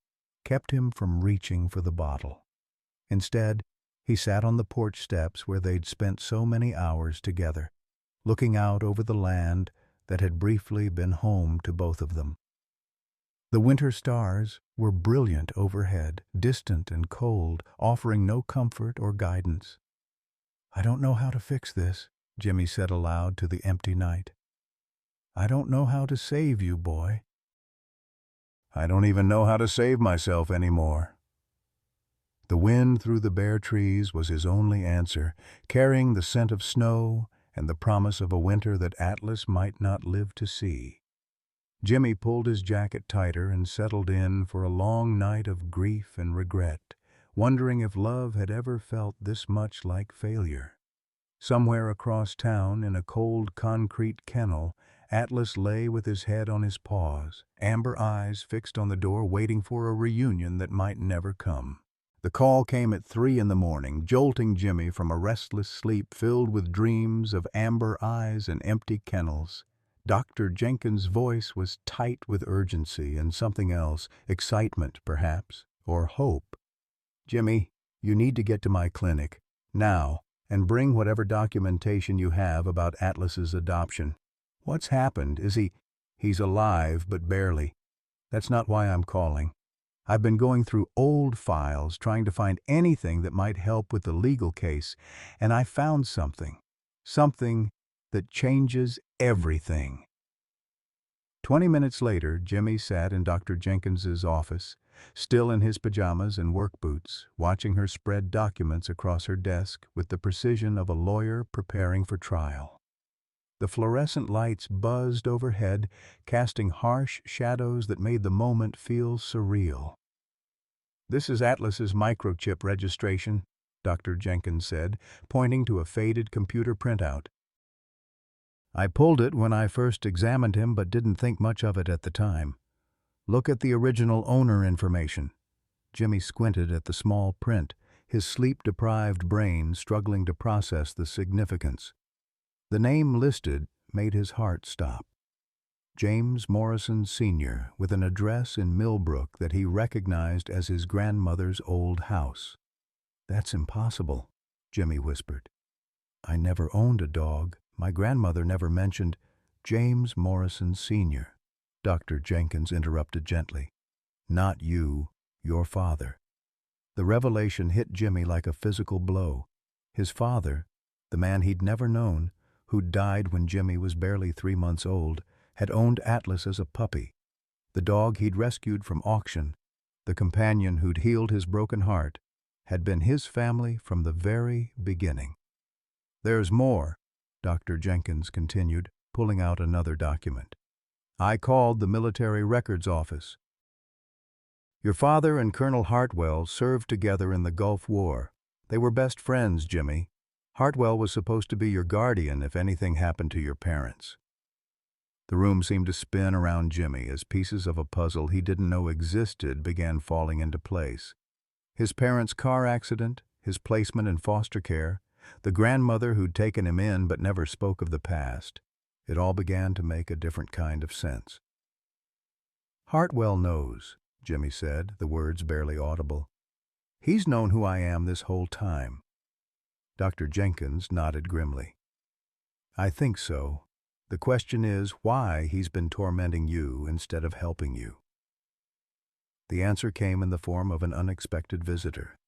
kept him from reaching for the bottle. Instead, he sat on the porch steps where they'd spent so many hours together, looking out over the land that had briefly been home to both of them. The winter stars were brilliant overhead, distant and cold, offering no comfort or guidance. "I don't know how to fix this," Jimmy said aloud to the empty night. "I don't know how to save you, boy." "I don't even know how to save myself anymore." The wind through the bare trees was his only answer, carrying the scent of snow and the promise of a winter that Atlas might not live to see. Jimmy pulled his jacket tighter and settled in for a long night of grief and regret, wondering if love had ever felt this much like failure. Somewhere across town, in a cold concrete kennel, Atlas lay with his head on his paws, amber eyes fixed on the door waiting for a reunion that might never come. The call came at 3 in the morning, jolting Jimmy from a restless sleep filled with dreams of amber eyes and empty kennels. Dr. Jenkins' voice was tight with urgency and something else, excitement perhaps, or hope. "Jimmy, you need to get to my clinic, now, and bring whatever documentation you have about Atlas's adoption. What's happened? He's alive, but barely. That's not why I'm calling. I've been going through old files, trying to find anything that might help with the legal case, and I found something. Something that changes everything." 20 minutes later, Jimmy sat in Dr. Jenkins's office, still in his pajamas and work boots, watching her spread documents across her desk with the precision of a lawyer preparing for trial. The fluorescent lights buzzed overhead, casting harsh shadows that made the moment feel surreal. "This is Atlas's microchip registration," Dr. Jenkins said, pointing to a faded computer printout. "I pulled it when I first examined him but didn't think much of it at the time. Look at the original owner information." Jimmy squinted at the small print, his sleep-deprived brain struggling to process the significance. The name listed made his heart stop. James Morrison, Sr., with an address in Millbrook that he recognized as his grandmother's old house. "That's impossible," Jimmy whispered. "I never owned a dog. My grandmother never mentioned—" "James Morrison, Sr.," Dr. Jenkins interrupted gently. "Not you, your father." The revelation hit Jimmy like a physical blow. His father, the man he'd never known, who died when Jimmy was barely 3 months old, had owned Atlas as a puppy. The dog he'd rescued from auction, the companion who'd healed his broken heart, had been his family from the very beginning. "There's more," Dr. Jenkins continued, pulling out another document. "I called the Military Records Office. Your father and Colonel Hartwell served together in the Gulf War. They were best friends, Jimmy. Hartwell was supposed to be your guardian if anything happened to your parents." The room seemed to spin around Jimmy as pieces of a puzzle he didn't know existed began falling into place. His parents' car accident, his placement in foster care, the grandmother who'd taken him in but never spoke of the past. It all began to make a different kind of sense. Hartwell knows, Jimmy said, the words barely audible. He's known who I am this whole time. Dr. Jenkins nodded grimly. I think so. The question is why he's been tormenting you instead of helping you. The answer came in the form of an unexpected visitor.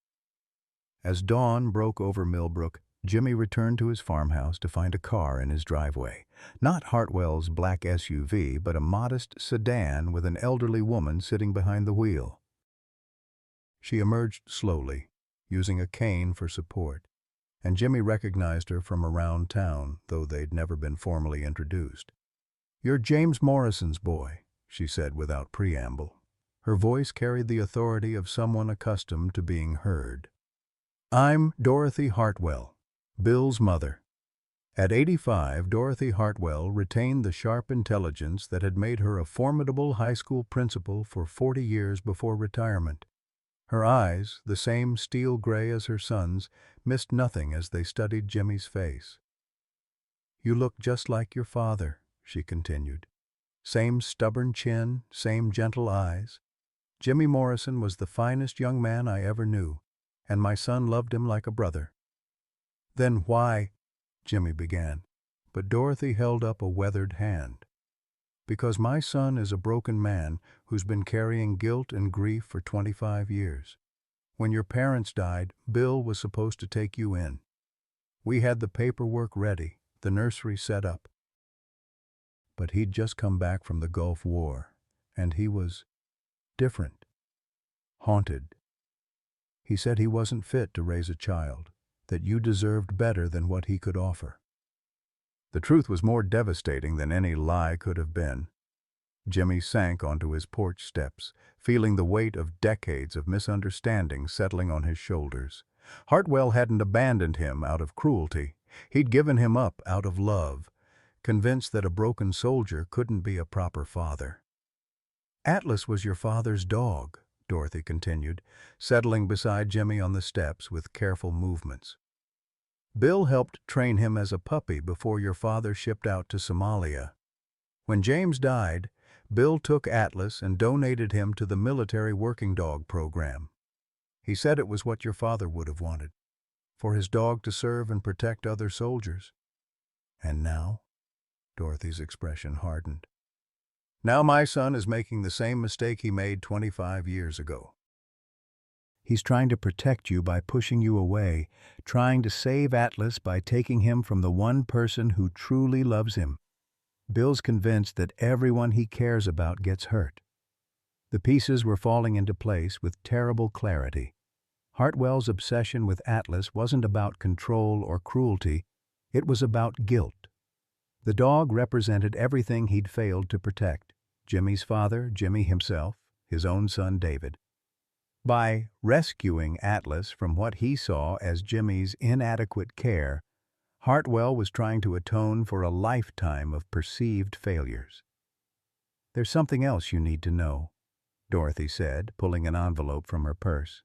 As dawn broke over Millbrook, Jimmy returned to his farmhouse to find a car in his driveway. Not Hartwell's black SUV, but a modest sedan with an elderly woman sitting behind the wheel. She emerged slowly, using a cane for support, and Jimmy recognized her from around town, though they'd never been formally introduced. "You're James Morrison's boy," she said without preamble. Her voice carried the authority of someone accustomed to being heard. "I'm Dorothy Hartwell, Bill's mother." At 85, Dorothy Hartwell retained the sharp intelligence that had made her a formidable high school principal for 40 years before retirement. Her eyes, the same steel gray as her son's, missed nothing as they studied Jimmy's face. "You look just like your father," she continued. "Same stubborn chin, same gentle eyes. Jimmy Morrison was the finest young man I ever knew, and my son loved him like a brother." "Then why—" Jimmy began, but Dorothy held up a weathered hand. "Because my son is a broken man who's been carrying guilt and grief for 25 years. When your parents died, Bill was supposed to take you in. We had the paperwork ready, the nursery set up. But he'd just come back from the Gulf War, and he was different, haunted. He said he wasn't fit to raise a child, that you deserved better than what he could offer." The truth was more devastating than any lie could have been. Jimmy sank onto his porch steps, feeling the weight of decades of misunderstanding settling on his shoulders. Hartwell hadn't abandoned him out of cruelty. He'd given him up out of love, convinced that a broken soldier couldn't be a proper father. "Atlas was your father's dog," Dorothy continued, settling beside Jimmy on the steps with careful movements. "Bill helped train him as a puppy before your father shipped out to Somalia. When James died, Bill took Atlas and donated him to the military working dog program. He said it was what your father would have wanted, for his dog to serve and protect other soldiers. And now?" Dorothy's expression hardened. "Now my son is making the same mistake he made 25 years ago. He's trying to protect you by pushing you away, trying to save Atlas by taking him from the one person who truly loves him. Bill's convinced that everyone he cares about gets hurt." The pieces were falling into place with terrible clarity. Hartwell's obsession with Atlas wasn't about control or cruelty, it was about guilt. The dog represented everything he'd failed to protect: Jimmy's father, Jimmy himself, his own son David. By rescuing Atlas from what he saw as Jimmy's inadequate care, Hartwell was trying to atone for a lifetime of perceived failures. "There's something else you need to know," Dorothy said, pulling an envelope from her purse.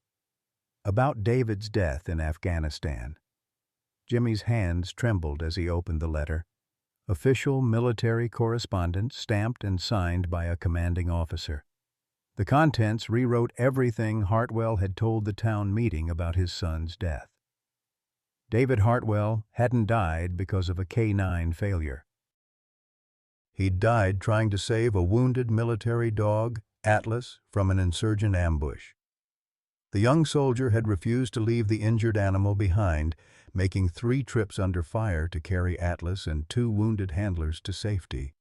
"About David's death in Afghanistan." Jimmy's hands trembled as he opened the letter. Official military correspondence stamped and signed by a commanding officer. The contents rewrote everything Hartwell had told the town meeting about his son's death. David Hartwell hadn't died because of a K9 failure. He'd died trying to save a wounded military dog, Atlas, from an insurgent ambush. The young soldier had refused to leave the injured animal behind, making 3 trips under fire to carry Atlas and 2 wounded handlers to safety.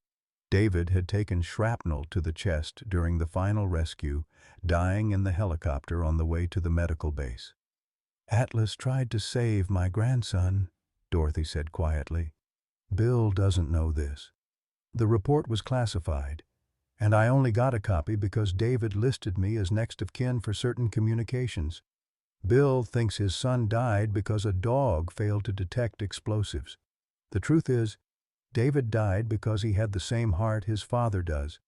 David had taken shrapnel to the chest during the final rescue, dying in the helicopter on the way to the medical base. "Atlas tried to save my grandson," Dorothy said quietly. "Bill doesn't know this. The report was classified, and I only got a copy because David listed me as next of kin for certain communications. Bill thinks his son died because a dog failed to detect explosives. The truth is, David died because he had the same heart his father does.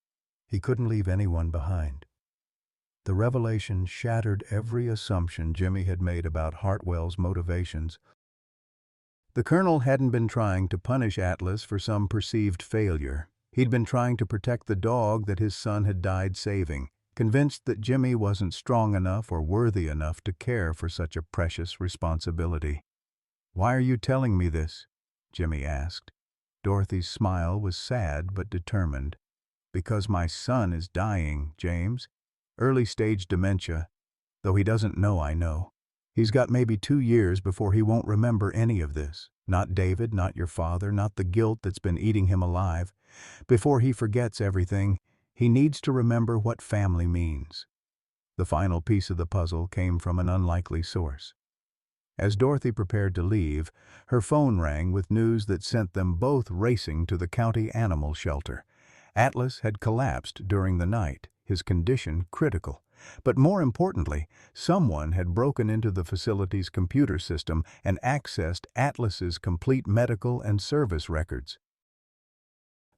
He couldn't leave anyone behind." The revelation shattered every assumption Jimmy had made about Hartwell's motivations. The colonel hadn't been trying to punish Atlas for some perceived failure. He'd been trying to protect the dog that his son had died saving, convinced that Jimmy wasn't strong enough or worthy enough to care for such a precious responsibility. "Why are you telling me this?" Jimmy asked. Dorothy's smile was sad but determined. "Because my son is dying, James. Early-stage dementia, though he doesn't know I know. He's got maybe 2 years before he won't remember any of this. Not David, not your father, not the guilt that's been eating him alive. Before he forgets everything, he needs to remember what family means." The final piece of the puzzle came from an unlikely source. As Dorothy prepared to leave, her phone rang with news that sent them both racing to the county animal shelter. Atlas had collapsed during the night, his condition critical. But more importantly, someone had broken into the facility's computer system and accessed Atlas's complete medical and service records.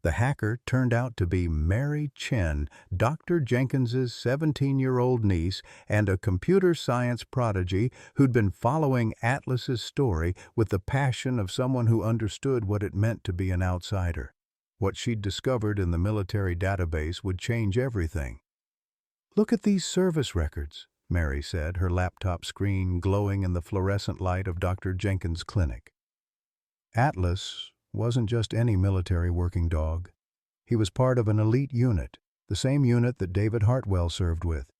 The hacker turned out to be Mary Chen, Dr. Jenkins's 17-year-old niece and a computer science prodigy who'd been following Atlas's story with the passion of someone who understood what it meant to be an outsider. What she'd discovered in the military database would change everything. "Look at these service records," Mary said, her laptop screen glowing in the fluorescent light of Dr. Jenkins' clinic. Atlas wasn't just any military working dog. He was part of an elite unit, the same unit that David Hartwell served with.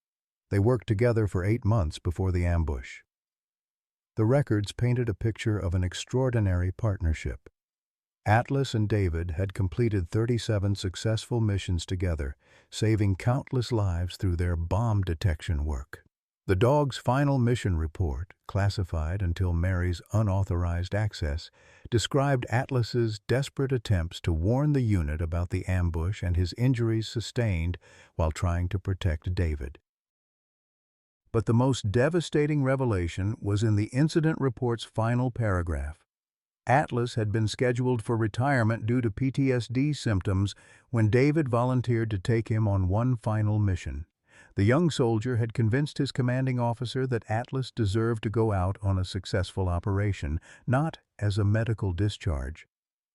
They worked together for 8 months before the ambush. The records painted a picture of an extraordinary partnership. Atlas and David had completed 37 successful missions together, saving countless lives through their bomb detection work. The dog's final mission report, classified until Mary's unauthorized access, described Atlas's desperate attempts to warn the unit about the ambush and his injuries sustained while trying to protect David. But the most devastating revelation was in the incident report's final paragraph. Atlas had been scheduled for retirement due to PTSD symptoms when David volunteered to take him on one final mission. The young soldier had convinced his commanding officer that Atlas deserved to go out on a successful operation, not as a medical discharge.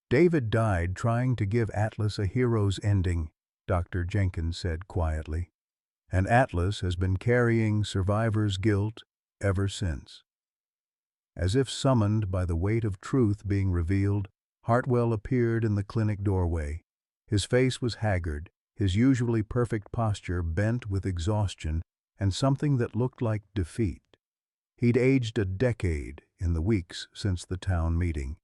"David died trying to give Atlas a hero's ending," Dr. Jenkins said quietly. "And Atlas has been carrying survivor's guilt ever since." As if summoned by the weight of truth being revealed, Hartwell appeared in the clinic doorway. His face was haggard, his usually perfect posture bent with exhaustion and something that looked like defeat. He'd aged a decade in the weeks since the town meeting.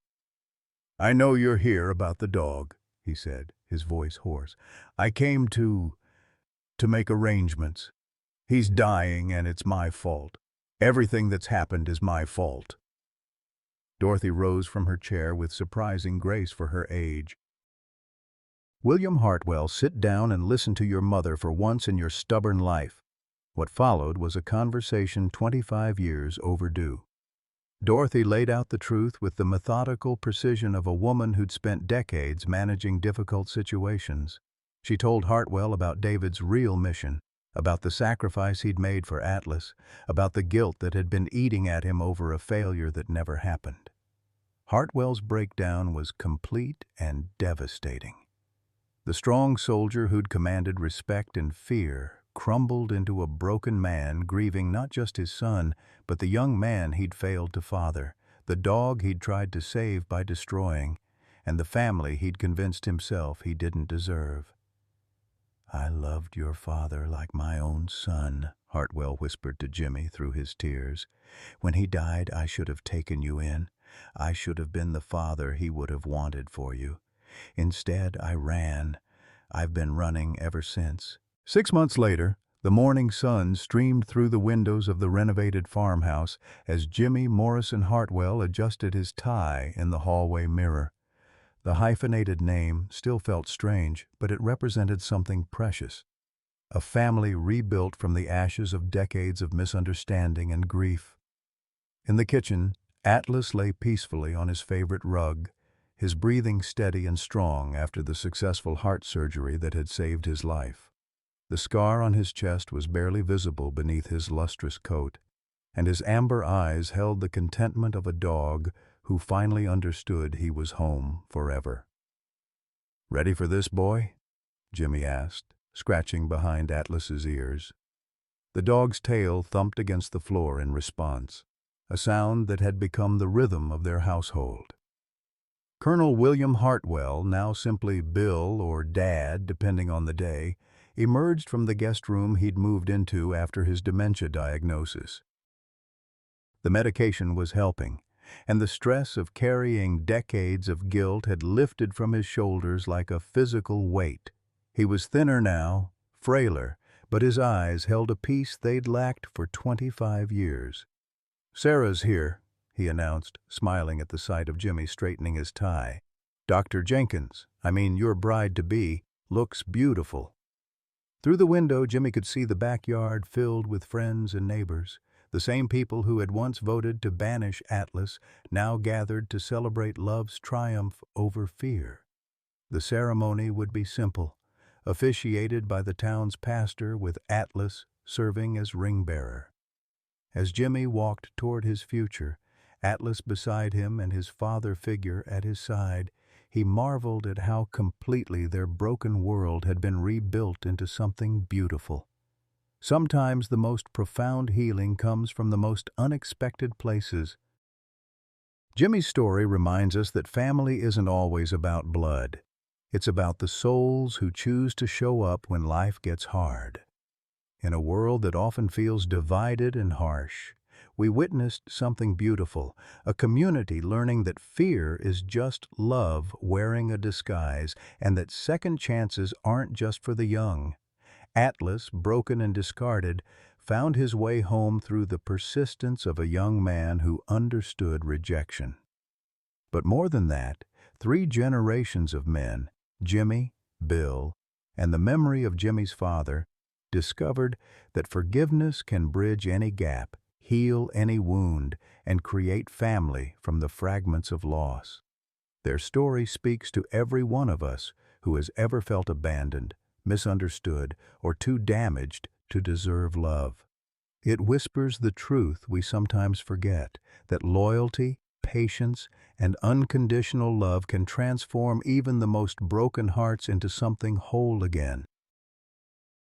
"I know you're here about the dog," he said, his voice hoarse. "I came to make arrangements. He's dying and it's my fault. Everything that's happened is my fault." Dorothy rose from her chair with surprising grace for her age. "William Hartwell, sit down and listen to your mother for once in your stubborn life." What followed was a conversation 25 years overdue. Dorothy laid out the truth with the methodical precision of a woman who'd spent decades managing difficult situations. She told Hartwell about David's real mission, about the sacrifice he'd made for Atlas, about the guilt that had been eating at him over a failure that never happened. Hartwell's breakdown was complete and devastating. The strong soldier who'd commanded respect and fear crumbled into a broken man grieving not just his son, but the young man he'd failed to father, the dog he'd tried to save by destroying, and the family he'd convinced himself he didn't deserve. "I loved your father like my own son," Hartwell whispered to Jimmy through his tears. "When he died, I should have taken you in. I should have been the father he would have wanted for you. Instead, I ran. I've been running ever since." 6 months later, the morning sun streamed through the windows of the renovated farmhouse as Jimmy Morrison Hartwell adjusted his tie in the hallway mirror. The hyphenated name still felt strange, but it represented something precious. A family rebuilt from the ashes of decades of misunderstanding and grief. In the kitchen, Atlas lay peacefully on his favorite rug, his breathing steady and strong after the successful heart surgery that had saved his life. The scar on his chest was barely visible beneath his lustrous coat, and his amber eyes held the contentment of a dog who finally understood he was home forever. "Ready for this, boy?" Jimmy asked, scratching behind Atlas's ears. The dog's tail thumped against the floor in response, a sound that had become the rhythm of their household. Colonel William Hartwell, now simply Bill or Dad, depending on the day, emerged from the guest room he'd moved into after his dementia diagnosis. The medication was helping, and the stress of carrying decades of guilt had lifted from his shoulders like a physical weight. He was thinner now, frailer, but his eyes held a peace they'd lacked for 25 years. "Sarah's here," he announced, smiling at the sight of Jimmy straightening his tie. "Dr. Jenkins, your bride-to-be, looks beautiful." Through the window, Jimmy could see the backyard filled with friends and neighbors. The same people who had once voted to banish Atlas now gathered to celebrate love's triumph over fear. The ceremony would be simple, officiated by the town's pastor with Atlas serving as ring-bearer. As Jimmy walked toward his future, Atlas beside him and his father figure at his side, he marveled at how completely their broken world had been rebuilt into something beautiful. Sometimes the most profound healing comes from the most unexpected places. Jimmy's story reminds us that family isn't always about blood. It's about the souls who choose to show up when life gets hard. In a world that often feels divided and harsh, we witnessed something beautiful, a community learning that fear is just love wearing a disguise and that second chances aren't just for the young. Atlas, broken and discarded, found his way home through the persistence of a young man who understood rejection. But more than that, 3 generations of men, Jimmy, Bill, and the memory of Jimmy's father, discovered that forgiveness can bridge any gap, heal any wound, and create family from the fragments of loss. Their story speaks to every one of us who has ever felt abandoned, misunderstood, or too damaged to deserve love. It whispers the truth we sometimes forget, that loyalty, patience, and unconditional love can transform even the most broken hearts into something whole again.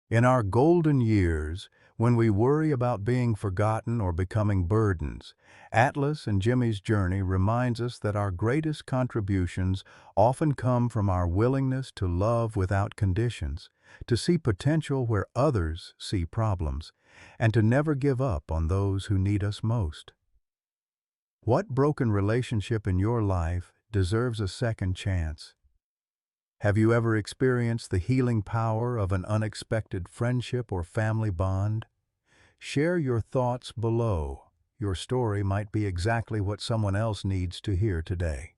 In our golden years, when we worry about being forgotten or becoming burdens, Atlas and Jimmy's journey reminds us that our greatest contributions often come from our willingness to love without conditions, to see potential where others see problems, and to never give up on those who need us most. What broken relationship in your life deserves a second chance? Have you ever experienced the healing power of an unexpected friendship or family bond? Share your thoughts below. Your story might be exactly what someone else needs to hear today.